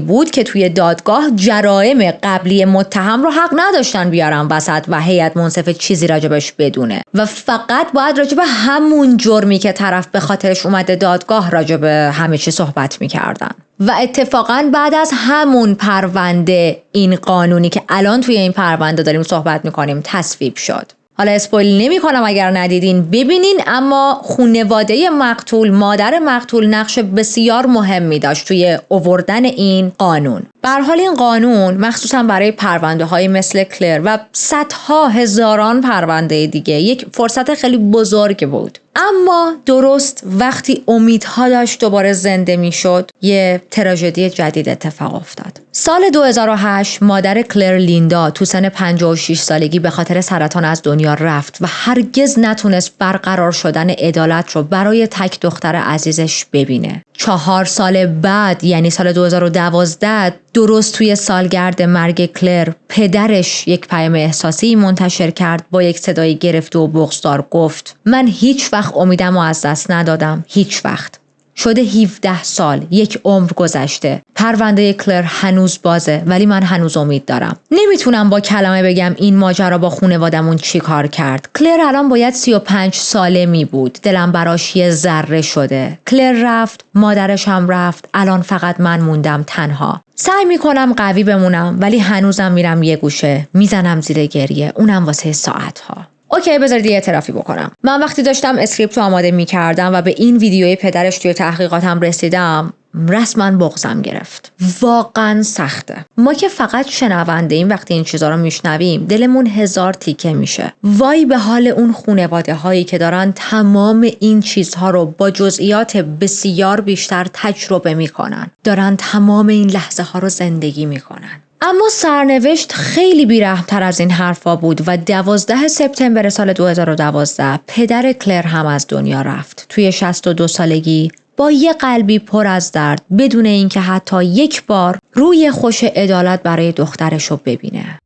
S1: بود که توی دادگاه جرائم قبلی متهم رو حق نداشتن بیارن وسط و هیئت منصفه چیزی راجبش بدونه و فقط باید راجب همون جرمی که طرف به خاطرش اومده دادگاه راجب همه چی صحبت میکردن. و اتفاقا بعد از همون پرونده این قانونی که الان توی این پرونده داریم صحبت میکنیم تصویب شد. حالا اسپویل نمی کنم اگر ندیدین ببینین، اما خانواده مقتول، مادر مقتول نقش بسیار مهمی داشت توی آوردن این قانون. به هر حال این قانون مخصوصا برای پرونده های مثل کلر و صدها هزاران پرونده دیگه یک فرصت خیلی بزرگ بود. اما درست وقتی امیدها داشت دوباره زنده می شد، یه تراژدی جدید اتفاق افتاد. سال 2008 مادر کلر، لیندا، تو سن 56 سالگی به خاطر سرطان از دنیا رفت و هرگز نتونست برقرار شدن عدالت رو برای تک دختر عزیزش ببینه. 4 سال بعد، یعنی سال 2012، درست توی سالگرد مرگ کلر، پدرش یک پیام احساسی منتشر کرد با یک صدای گرفته و بغض‌دار. گفت: من هیچ وقت امیدم رو از دست ندادم، هیچ وقت. شده 17 سال، یک عمر گذشته. پرونده کلر هنوز بازه، ولی من هنوز امید دارم. نمیتونم با کلمه بگم این ماجرا با خانوادمون چی کار کرد. کلر الان باید 35 ساله می بود. دلم براش یه ذره شده. کلر رفت، مادرش هم رفت. الان فقط من موندم تنها. سعی میکنم قوی بمونم، ولی هنوزم میرم یه گوشه، میزنم زیر گریه، اونم واسه ساعتها. اوکی، بذارید یه اعترافی بکنم. من وقتی داشتم اسکریپت رو آماده می‌کردم و به این ویدیوی پدرش توی تحقیقاتم رسیدم، رسما بغضم گرفت. واقعا سخته. ما که فقط شنونده ایم، وقتی این چیزا رو میشنویم دلمون هزار تیکه میشه. وای به حال اون خانواده هایی که دارن تمام این چیزها رو با جزئیات بسیار بیشتر تجربه میکنن، دارن تمام این لحظه ها رو زندگی میکنن. اما سرنوشت خیلی بی‌رحم‌تر از این حرفا بود و 12 سپتامبر سال 2012 پدر کلر هم از دنیا رفت. توی 62 سالگی با یه قلبی پر از درد، بدون اینکه حتی یک بار روی خوش عدالت برای دخترش رو ببینه.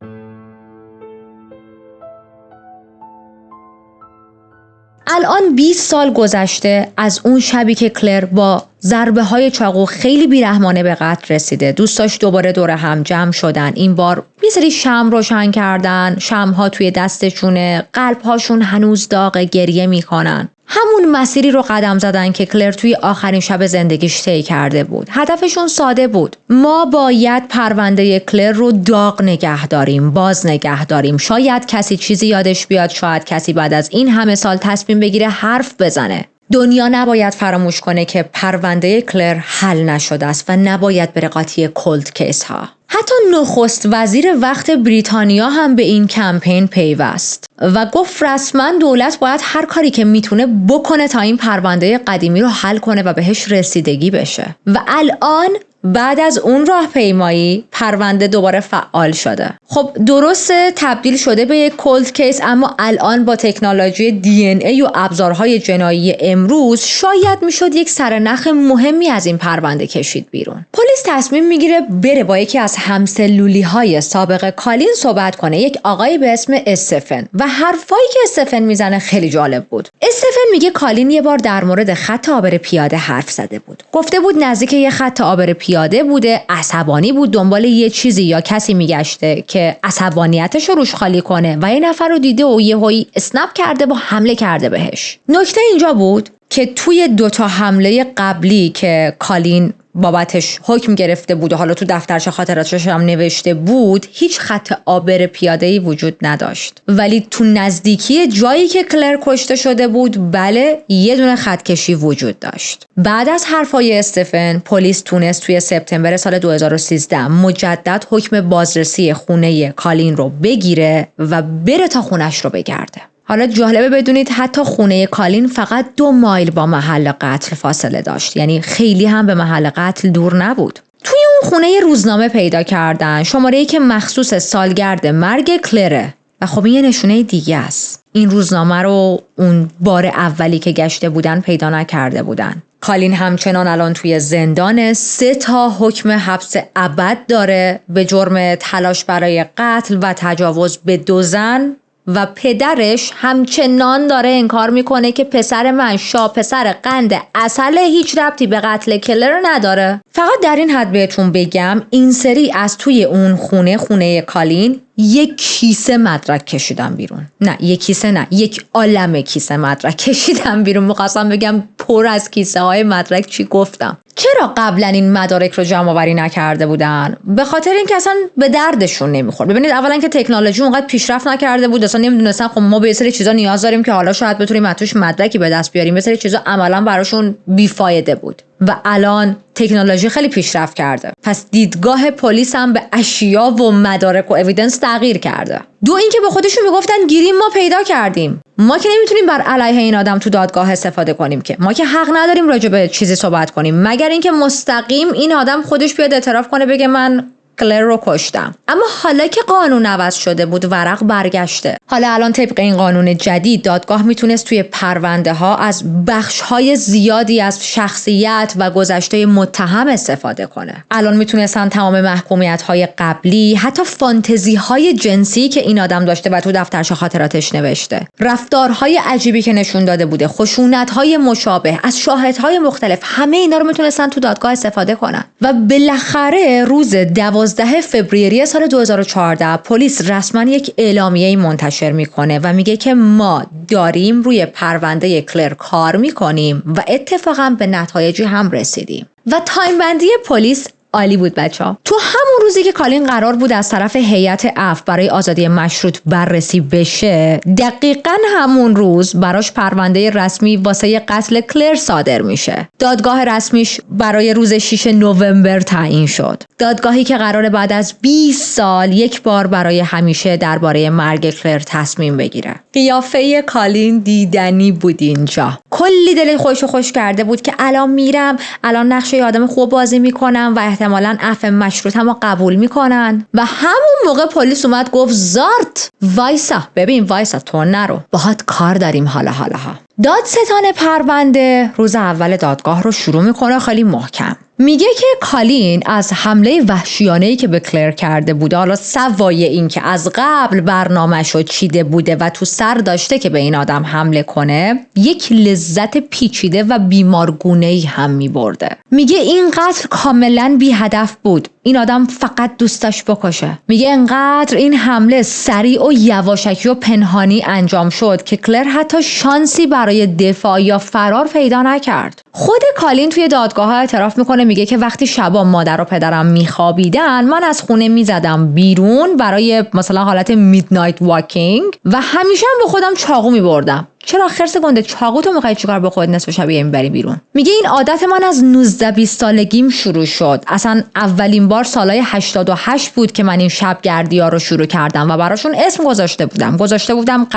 S1: الان 20 سال گذشته از اون شبی که کلر با ضربه های چاقو خیلی بیرحمانه به قتل رسیده. دوستاش دوباره دور هم جمع شدن. این بار یه سری شمع روشن کردن، شمع‌ها توی دستشونه، قلب‌هاشون هنوز داغ، گریه میکنن. همون مسیری رو قدم زدن که کلر توی آخرین شب زندگیش طی کرده بود. هدفشون ساده بود: ما باید پرونده کلر رو داغ نگه داریم، باز نگه داریم. شاید کسی چیزی یادش بیاد، شاید کسی بعد از این همه سال تصمیم بگیره حرف بزنه. دنیا نباید فراموش کنه که پرونده کلر حل نشده است و نباید بره قاطی کولد کیس ها. حتی نخست وزیر وقت بریتانیا هم به این کمپین پیوست و گفت رسما دولت باید هر کاری که میتونه بکنه تا این پرونده قدیمی رو حل کنه و بهش رسیدگی بشه. و الان بعد از اون راهپیمایی پرونده دوباره فعال شده. خب درسته تبدیل شده به یک کولد کیس، اما الان با تکنولوژی DNA و ابزارهای جنایی امروز شاید میشد یک سرنخ مهمی از این پرونده کشید بیرون. پلیس تصمیم میگیره بره با یکی از همسلولی‌های سابق کالین صحبت کنه، یک آقای به اسم استفن، و حرفایی که استفن میزنه خیلی جالب بود. استفن میگه کالین یه بار در مورد خط عابر پیاده حرف زده بود. گفته بود نزدیک یه خط عابر پیاده بوده، عصبانی بود، دنبال یه چیزی یا کسی میگشته که عصبانیتش رو روش خالی کنه و یه نفر رو دیده و یهویی اسنپ کرده و حمله کرده بهش. نکته اینجا بود که توی 2 حمله قبلی که کالین بابتش حکم گرفته بود و حالا تو دفترچه خاطراتش هم نوشته بود، هیچ خط عابر پیاده‌ای وجود نداشت. ولی تو نزدیکی جایی که کلر کشته شده بود، بله، یه دونه خط کشی وجود داشت. بعد از حرفای استفن، پلیس تونست توی سپتامبر سال 2013 مجدد حکم بازرسی خونه کالین رو بگیره و بره تا خونش رو بگرده. حالا جالبه بدونید حتی خونه کالین فقط 2 مایل با محل قتل فاصله داشت، یعنی خیلی هم به محل قتل دور نبود. توی اون خونه یه روزنامه پیدا کردن، شماره‌ای که مخصوص سالگرد مرگ کلره و خب این یه نشونه دیگه است. این روزنامه رو اون بار اولی که گشته بودن پیدا نکرده بودن. کالین همچنان الان توی زندان، 3 تا حکم حبس ابد داره به جرم تلاش برای قتل و تجاوز به 2 زن و پدرش همچنان داره انکار میکنه که پسر من پسر قند عسل، هیچ ربطی به قتل کلر نداره. فقط در این حد بهتون بگم این سری از توی اون خونه کالین 1 کیسه مدرک کشیدم بیرون. نه 1 کیسه نه، 1 عالمه کیسه مدرک کشیدم بیرون. می‌خواستم بگم پر از کیسه های مدرک چی گفتم. چرا قبلا این مدارک رو جمع آوری نکرده بودن؟ به خاطر اینکه اصلا به دردشون نمیخورد. ببینید اولا که تکنولوژی اونقدر پیشرفت نکرده بود، اصلا نمیدونستن خب ما به یه سری چیزا نیاز داریم که حالا شاید بتونیم از توش مدرکی به دست بیاریم. یه سری چیزا عملا براشون بیفایده بود. و الان تکنولوژی خیلی پیشرفت کرده، پس دیدگاه پلیس هم به اشیا و مدارک و اویدنس تغییر کرده. 2 اینکه به خودشون میگفتن گیریم ما پیدا کردیم، ما که نمیتونیم بر علیه این آدم تو دادگاه استفاده کنیم، که ما که حق نداریم راجع به چیزی صحبت کنیم مگر اینکه مستقیم این آدم خودش بیاد اعتراف کنه بگه من کلر رو کشتم. اما حالا که قانون عوض شده بود، ورق برگشته. حالا الان طبق این قانون جدید دادگاه میتونست توی پرونده ها از بخش های زیادی از شخصیت و گذشته متهم استفاده کنه. الان میتونستن تمام محکومیت های قبلی، حتی فانتزی های جنسی که این آدم داشته و تو دفترچه خاطراتش نوشته، رفتارهای عجیبی که نشون داده بوده، خشونت های مشابه از شاهدهای مختلف، همه اینا رو میتونستن تو دادگاه استفاده کنن. و بالاخره روز 12 فوریه سال 2014 پلیس رسما یک اعلامیه منتشر میکنه و میگه که ما داریم روی پرونده کلر کار میکنیم و اتفاقا به نتایجی هم رسیدیم. و تایم بندی پلیس عالی بود بچه‌ها. تو همون روزی که کالین قرار بود از طرف هیئت عفو برای آزادی مشروط بررسی بشه، دقیقاً همون روز براش پرونده رسمی واسه قتل کلر صادر میشه. دادگاه رسمیش برای روز 6 نوامبر تعیین شد. دادگاهی که قراره بعد از 20 سال یک بار برای همیشه درباره مرگ کلر تصمیم بگیره. قیافه کالین دیدنی بود اینجا. کلی دل خودشو خوش کرده بود که الان میرم، الان نقش یه آدم خوب بازی میکنم و احتمالاً عفو مشروط هم قبول میکنن. و همون موقع پلیس اومد گفت زارت وایسا، ببین وایسا، تو نرو، باهات کار داریم. حالا دادستان پرونده روز اول دادگاه رو شروع میکنه خیلی محکم. میگه که کالین از حمله وحشیانه‌ای که به کلر کرده بوده، حالا سوای این که از قبل برنامه‌شو چیده بوده و تو سر داشته که به این آدم حمله کنه، یک لذت پیچیده و بیمارگونه‌ای هم میبرده. میگه این قتل کاملا بی هدف بود، این آدم فقط دوست داشت بکشه. میگه انقدر این حمله سریع و یواشکی و پنهانی انجام شد که کلر حتی شانسی برای دفاع یا فرار پیدا نکرد. خود کالین توی دادگاه اعتراف میکنه، میگه که وقتی شبا مادر و پدرم میخوابیدن من از خونه میزدم بیرون برای مثلا حالت میدنایت واکینگ و همیشه هم به خودم چاقو میبردم. چرا خرس گنده، چاقو تو میخوای چیکار به خودت نصف شب میبری بیرون؟ میگه این عادت من از 19-20 سالگیم شروع شد. اصلا اولین بار سالای 88 بود که من این شبگردی‌ها رو شروع کردم و براشون اسم گذاشته بودم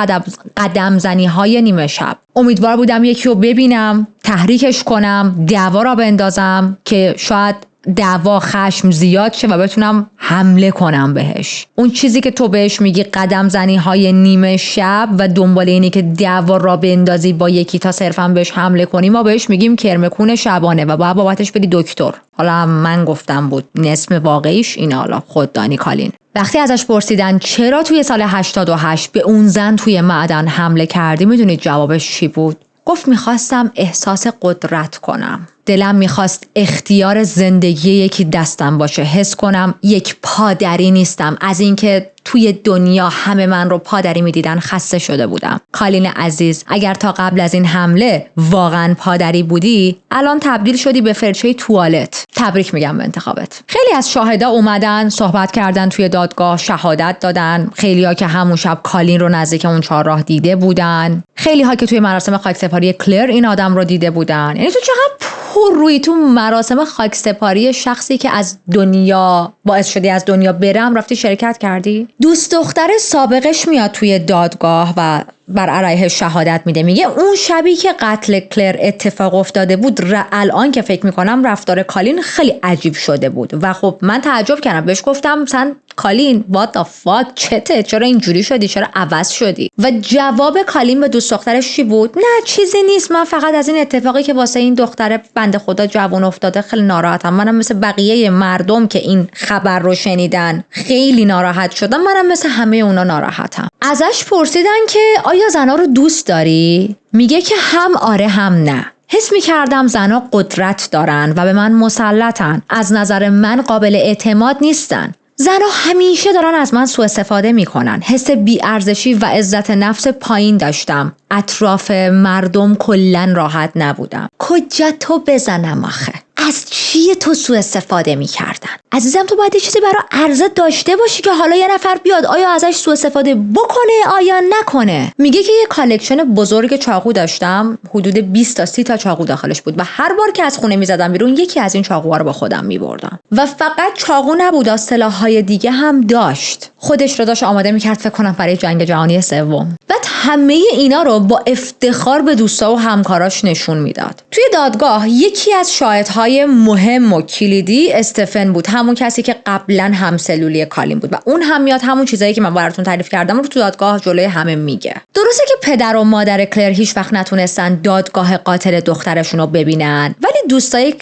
S1: قدم زنی های نیمه شب. امیدوار بودم یکی رو ببینم، تحریکش کنم، دعوا را بندازم که شاید دعوا خشم زیاد شه و بتونم حمله کنم بهش. اون چیزی که تو بهش میگی قدم زنی های نیمه شب و دنبال اینی که دعوا را بندازی با یکی تا صرفا بهش حمله کنی، ما بهش میگیم کرمکون شبانه و باید بابتش بدی دکتر. حالا من گفتم بود، اسم واقعیش اینه. حالا خوددانی کالین. وقتی ازش پرسیدن چرا توی سال 88 به اون زن توی معدن حمله کردی، میدونید جوابش چی بود؟ گفت میخواستم احساس قدرت کنم. دلم میخواست اختیار زندگی یکی دستم باشه، حس کنم یک پادری نیستم، از اینکه توی دنیا همه من رو پادری میدیدن خسته شده بودم. کالین عزیز، اگر تا قبل از این حمله واقعا پادری بودی، الان تبدیل شدی به فرچه توالت. تبریک میگم به انتخابت. خیلی از شاهدا اومدن صحبت کردن توی دادگاه، شهادت دادن. خیلی‌ها که همون شب کالین رو نزدیک اون چهارراه دیده بودن. خیلی‌ها که توی مراسم خاکسپاری کلر این آدم رو دیده بودن. یعنی تو چقدر پر روی تو مراسم خاکسپاری شخصی که از دنیا باعث شدی از دنیا برم رفتی شرکت کردی. دوست دختر سابقش میاد توی دادگاه و بر علیه شهادت میده. میگه اون شبی که قتل کلر اتفاق افتاده بود الان که فکر میکنم رفتار کالین خیلی عجیب شده بود و خب من تعجب کردم. بهش گفتم مثلا کالین what the fuck چته؟ چرا اینجوری شدی؟ چرا عوض شدی؟ و جواب کالین به دوست دخترش چی بود؟ نه چیزی نیست، من فقط از این اتفاقی که واسه این دختر بنده خدا جوان افتاده خیلی ناراحتم. منم مثل بقیه مردم که این خبر رو شنیدن خیلی ناراحت شدم. منم مثل همه اونا ناراحتم. ازش پرسیدن که آیا زنا رو دوست داری؟ میگه که هم آره هم نه. حس می‌کردم زنا قدرت دارن و به من مسلطن. از نظر من قابل اعتماد نیستن. زنا همیشه دارن از من سوء استفاده میکنن. حس بی‌ارزشی و عزت نفس پایین داشتم. اطراف مردم کلاً راحت نبودم. کجا تو بزنم آخه؟ از چی تو سوء استفاده میکردن؟ عزیزم تو باید یه چیزی برای عرضه داشته باشی که حالا یه نفر بیاد آیا ازش سوء استفاده بکنه آیا نکنه. میگه که یه کالکشن بزرگ چاقو داشتم، حدود 20 تا 30 تا چاقو داخلش بود و هر بار که از خونه میزدم بیرون یکی از این چاقوها رو با خودم میبردم. و فقط چاقو نبود، سلاح‌های دیگه هم داشت. خودش رو داشت آماده میکرد فکر کنم برای جنگ جهانی سوم. بعد همه اینا رو با افتخار به دوستا و همکاراش نشون میداد. توی دادگاه یکی از شاهدهای مهم و کلیدی استفن بود، همون کسی که قبلا همسلولی کالین بود و اون هم میاد همون چیزایی که من براتون تعریف کردم رو تو دادگاه جلوی همه میگه. درسته که پدر و مادر کلر هیچ وقت نتونستن دادگاه قاتل دخترشون رو ببینن، ولی دوستای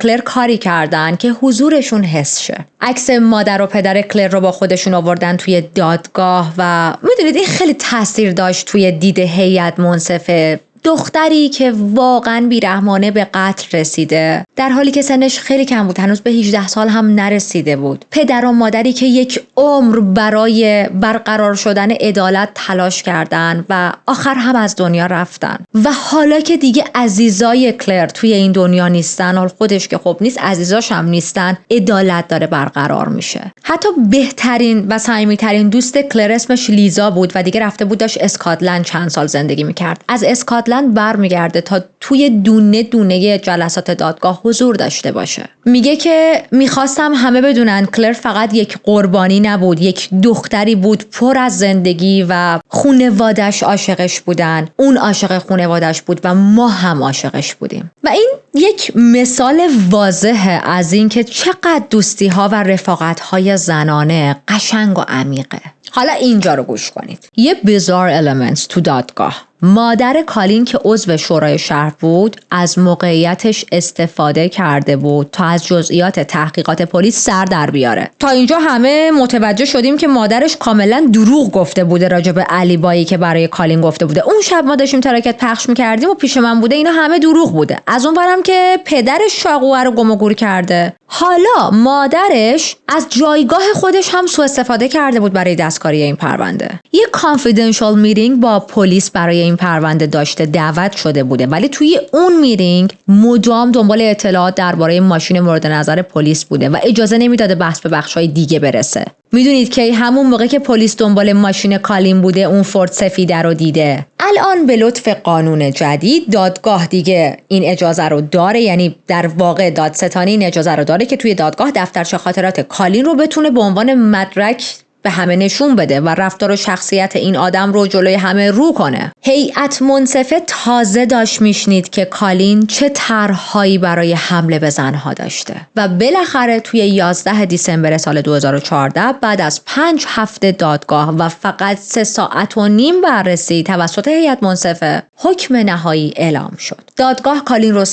S1: کلر کاری کردن که حضورشون حس شه. عکس مادر و پدر کلر رو با خودشون آوردن توی دادگاه و میدونید این خیلی تاثیر داشت توی دید هیئت منصفه. دختری که واقعا بیرحمانه به قتل رسیده در حالی که سنش خیلی کم بود، هنوز به 18 سال هم نرسیده بود. پدر و مادری که یک عمر برای برقرار شدن عدالت تلاش کردن و آخر هم از دنیا رفتن و حالا که دیگه عزیزای کلر توی این دنیا نیستن، حال خودش که خب نیست، عزیزاش هم نیستن، عدالت داره برقرار میشه. حتی بهترین و صمیمیترین دوست کلر اسمش لیزا بود و دیگه رفته بود داشت اسکاتلند چند سال زندگی میکرد. از اسکاتلند برمیگرده تا توی دونه دونه جلسات دادگاه حضور داشته باشه. میگه که میخواستم همه بدونن کلر فقط یک قربانی نبود، یک دختری بود پر از زندگی و خانواده‌اش عاشقش بودن. اون عاشق خانواده‌اش بود و ما هم عاشقش بودیم. و این یک مثال واضحه از این که چقدر دوستی‌ها و رفاقت‌های زنانه قشنگ و عمیقه. حالا اینجا رو گوش کنید. یه بیزار المنت تو دادگاه. مادر کالین که عضو شورای شهر بود از موقعیتش استفاده کرده بود تا از جزئیات تحقیقات پلیس سر در بیاره. تا اینجا همه متوجه شدیم که مادرش کاملا دروغ گفته بوده راجع به علی بایی که برای کالین گفته بوده. اون شب ما داشتیم تراکت پخش می‌کردیم و پیش من بوده، اینا همه دروغ بوده. از اون ورم که پدرش چاقو رو گم و گور کرده. حالا مادرش از جایگاه خودش هم سوء استفاده کرده بود برای دستکاری این پرونده. یه کانفیدنشال میتینگ با پلیس برای این پرونده داشته دعوت شده بوده، ولی توی اون میتینگ مدام دنبال اطلاعات درباره ماشین مورد نظر پلیس بوده و اجازه نمیداده بحث به بخش‌های دیگه برسه. میدونید که همون موقع که پلیس دنبال ماشین کالین بوده اون فورد سفیده رو دیده. الان به لطف قانون جدید دادگاه دیگه این اجازه رو داره، یعنی در واقع دادستانی این اجازه رو داره که توی دادگاه دفترچه خاطرات کالین رو بتونه به عنوان مدرک به همه نشون بده و رفتار و شخصیت این آدم رو جلوی همه رو کنه. هیئت منصفه تازه داشت میشنید که کالین چه طرح‌هایی برای حمله به زنها داشته و بالاخره توی 11 دیسمبر سال 2014 بعد از 5 هفته دادگاه و فقط 3 ساعت و نیم بررسی توسط هیئت منصفه حکم نهایی اعلام شد. دادگاه کالین رو 100%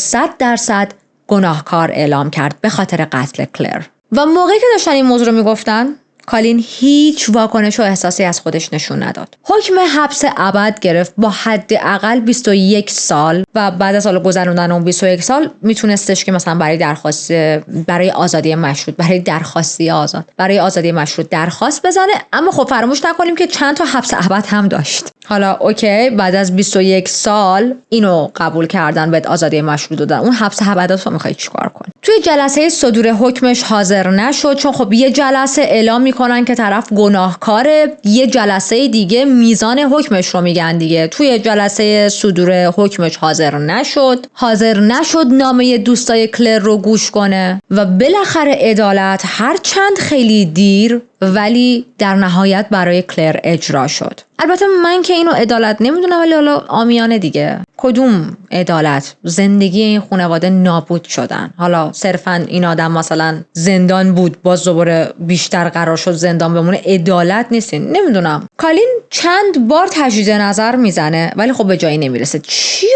S1: گناهکار اعلام کرد به خاطر قتل کلر. و موقعی که داشتن این موضوع رو میگفتن کالین هیچ واکنش و احساسی از خودش نشون نداد. حکم حبس ابد گرفت با حداقل 21 سال و بعد از سال گذروندن اون 21 سال میتونستش که مثلا برای آزادی مشروط، برای آزادی مشروط درخواست بزنه. اما خب فراموش نکنیم که چند تا حبس ابد هم داشت. حالا اوکی، بعد از 21 سال اینو قبول کردن، بهت آزادی مشروط دادن، اون حبس ابد رو میخوای چیکار کنی؟ توی جلسه صدور حکمش حاضر نشد، چون خب یه جلسه اعلام میکنن که طرف گناهکاره، یه جلسه دیگه میزان حکمش رو میگن دیگه. توی جلسه صدور حکمش حاضر نشد نامه دوستای کلر رو گوش کنه و بالاخره عدالت هر چند خیلی دیر ولی در نهایت برای کلر اجرا شد. البته من که اینو عدالت نمیدونم، ولی حالا عامیانه دیگه، کدوم عدالت؟ زندگی این خانواده نابود شدن. حالا صرفا این آدم مثلا زندان بود، باز دوباره بیشتر قرار شد زندان بمونه، عدالت نیستین. نمیدونم. کالین چند بار تجدید نظر میزنه ولی خب به جایی نمیرسه. چی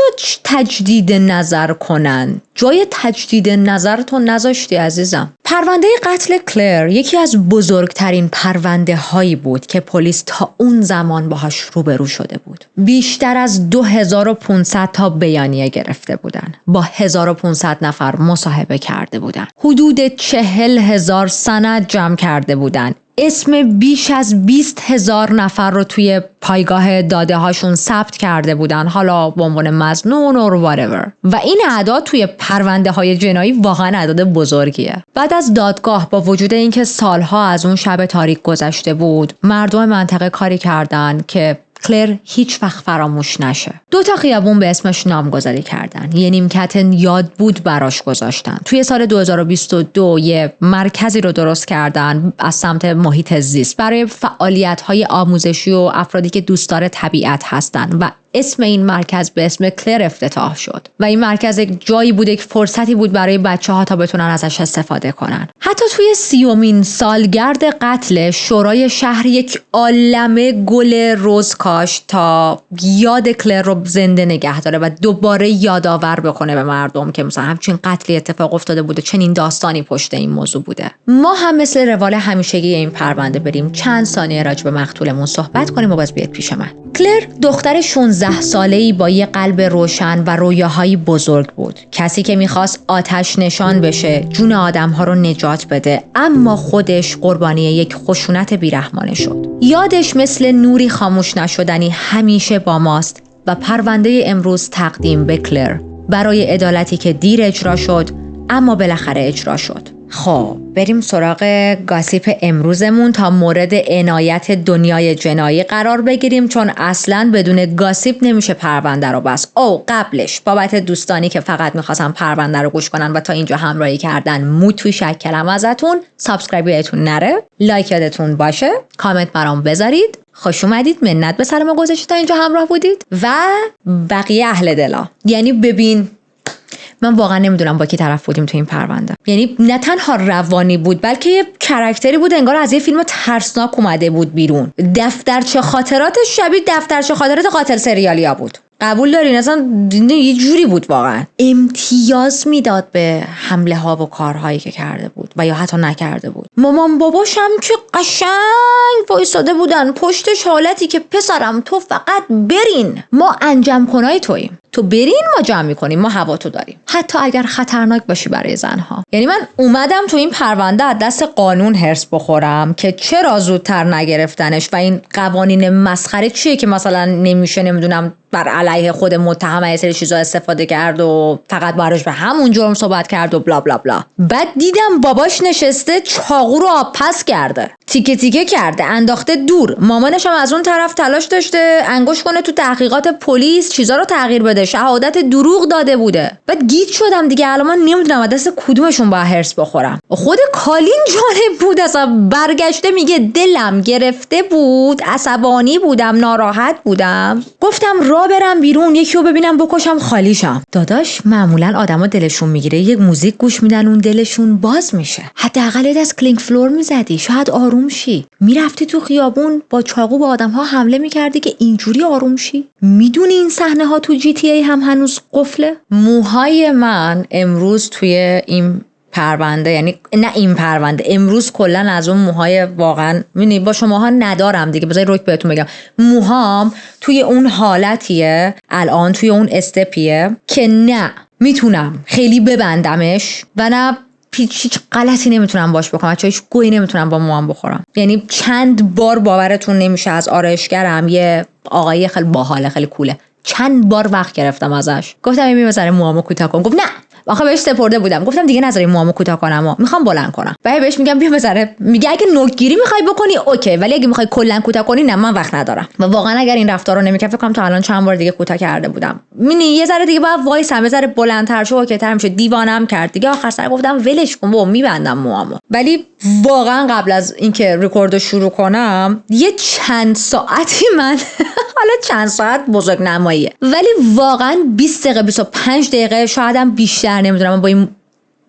S1: تجدید نظر کنن؟ جای تجدید نظرتون نذاشتی عزیزم. پرونده قتل کلر یکی از بزرگترین پرونده هایی بود که پلیس تا اون زمان باهاش روبرو شده بود. بیشتر از 2500 تا بیانیه گرفته بودن، با 1500 نفر مصاحبه کرده بودن، حدود 40,000 سند جمع کرده بودن، اسم بیش از 20,000 نفر رو توی پایگاه داده هاشون ثبت کرده بودن، حالا به عنوان مظنون و whatever. و این اعداد توی پرونده های جنایی واقعا اعداد بزرگیه. بعد از دادگاه، با وجود اینکه سالها از اون شب تاریک گذشته بود، مردم منطقه کاری کردن که کلر هیچ وقت فراموش نشه. 2 تا خیابون به اسمش نامگذاری کردن. یه نیمکت یاد بود براش گذاشتن. توی سال 2022 یه مرکزی رو درست کردن از سمت محیط زیست برای فعالیت‌های آموزشی و افرادی که دوستدار طبیعت هستن و اسم این مرکز به اسم کلر افتتاح شد و این مرکز یک جایی بود، یک فرصتی بود برای بچه‌ها تا بتونن ازش استفاده کنن. حتی توی 30مین سالگرد قتل، شورای شهر یک عالمه گل رز کاشت تا یاد کلر رو زنده نگه داره و دوباره یادآور بکنه به مردم که مثلا همچین قتلی اتفاق افتاده بوده، چنین داستانی پشت این موضوع بوده. ما هم مثل روال همیشگی این پرونده بریم چند ثانیه راجع به مقتولمون صحبت کنیم و باز بیاد پیش من. کلر دختر 16 ساله‌ای با یه قلب روشن و رویاهایی بزرگ بود. کسی که میخواست آتش نشان بشه، جون آدم‌ها رو نجات بده، اما خودش قربانی یک خشونت بیرحمانه شد. یادش مثل نوری خاموش نشدنی همیشه با ماست و پرونده امروز تقدیم به کلر برای عدالتی که دیر اجرا شد اما بالاخره اجرا شد. خب بریم سراغ گاسیپ امروزمون تا مورد عنایت دنیای جنایی قرار بگیریم، چون اصلاً بدون گاسیپ نمیشه پرونده رو بس. قبلش بابت دوستانی که فقط میخواستن پرونده رو گوش کنن و تا اینجا همراهی کردن، موتوی شکلم ازتون. سابسکرایب یادتون نره، لایک یادتون باشه، کامنت برام بذارید. خوش اومدید، منت به سر ما گذاشتید تا اینجا همراه بودید. و بقیه اهل دلا، یعنی ببین من واقعا نمیدونم با کی طرف بودیم تو این پرونده. یعنی نه تنها روانی بود بلکه یه کرکتری بود انگار از یه فیلم ترسناک اومده بود بیرون. دفترچه خاطراتش شبیه دفترچه خاطرات قاتل سریالیا بود. قبول دارین؟ اصلا یه جوری بود واقعا. امتیاز میداد به حمله ها و کارهایی که کرده بود و یا حتی نکرده بود. مامان باباش هم که قشنگ وایساده بودن پشتش، حالتی که پسرم تو فقط برین، ما انجام کنای توییم، تو برین ما جمع میکنیم، ما هوا تو داریم، حتی اگر خطرناک باشی برای زنها. یعنی من اومدم تو این پرونده از دست قانون هرس بخورم که چرا زودتر نگرفتنش و این قوانین مسخره چیه که مثلا نمیشه نمیدونم بر علیه خود متهم یه سری چیزا استفاده کرد و فقط باراش به همون جرم صحبت کرد و بلا بلا بلا. بعد دیدم باباش نشسته چاقو رو آب پس کرده، تیکه تیکه کرده، انداخته دور. مامانش هم از اون طرف تلاش داشته انگوش کنه تو تحقیقات پلیس چیزا رو تغییر بده، شهادت دروغ داده بوده. بعد گیج شدم دیگه، الان من نمیدونم از دست کدومشون با هرس بخورم. خود کالین جالب بود، اصلا برگشته میگه دلم گرفته بود، عصبانی بودم، ناراحت بودم، گفتم راه برم بیرون یکی رو ببینم بکشم خالیشم. داداش معمولا آدما دلشون میگیره یک موزیک گوش میدن اون دلشون باز میشه. حداقل از کلینک فلور میزدی شاید آروم شی. میرفتی تو خیابون با چاقو به آدم‌ها حمله میکردی که اینجوری آروم شی. میدونی این صحنه ها تو GTA هم هنوز قفله. موهای من امروز توی این پرونده، یعنی نه این پرونده، امروز کلا از اون موهای واقعا می‌بینی با شماها ندارم دیگه، بذارید روک بهتون بگم، موهام توی اون حالتیه الان، توی اون استپیه که نه میتونم خیلی ببندمش و نه هیچ غلطی نمیتونم باش بکنم، چون هیچ گویی نمیتونم با موام بخورم. یعنی چند بار باورتون نمیشه از آرایشگرم، یه آقایی خیلی باحاله خیلی کوله، چند بار وقت گرفتم ازش، گفتم این بذاره موامو کوتاه کن، گفت نه. آخه بهش سپرده بودم، گفتم دیگه نذاری موامو کوتاه کنم و میخوام بلند کنم. بعد بهش میگم بیا بذاره، میگه اگه نوکگیری میخوای بکنی اوکی، ولی اگه میخوای کلا کوتاه کنی نه، من وقت ندارم. و واقعا اگر این رفتار رو نمیکرد فکر کنم تا الان چند بار دیگه کوتاه کرده بودم. یه ذره دیگه بعد وایسم، یه ذره بلندتر شو اوکی تر میشه، دیوانم کرد دیگه. آخر سر گفتم ولش کن بابا، میبندم موامو. ولی واقعا قبل از اینکه رکورد شروع کنم یه چند ساعتی من حالا چند ساعت بزرگ نماییه، ولی واقعا 20 دقیقه 25 دقیقه شایدم بیشتر، نمیدونم، با این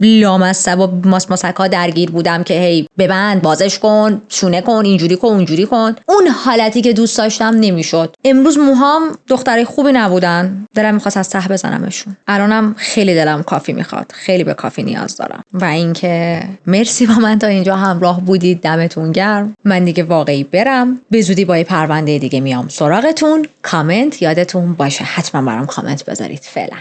S1: لامصب و ماسکا درگیر بودم که هی ببند، بازش کن، شونه کن، اینجوری کن اونجوری کن. اون حالتی که دوست داشتم نمیشد. امروز موهام دخترای خوبی نبودن، دلم میخواست از ته بزنمشون. الانم خیلی دلم کافی میخواد، خیلی به کافی نیاز دارم. و اینکه مرسی با من تا اینجا همراه بودید، دمتون گرم. من دیگه واقعی برم، به زودی با یه پرونده دیگه میام سراغتون. کامنت یادتون باشه حتما برام کامنت بذارید. فعلا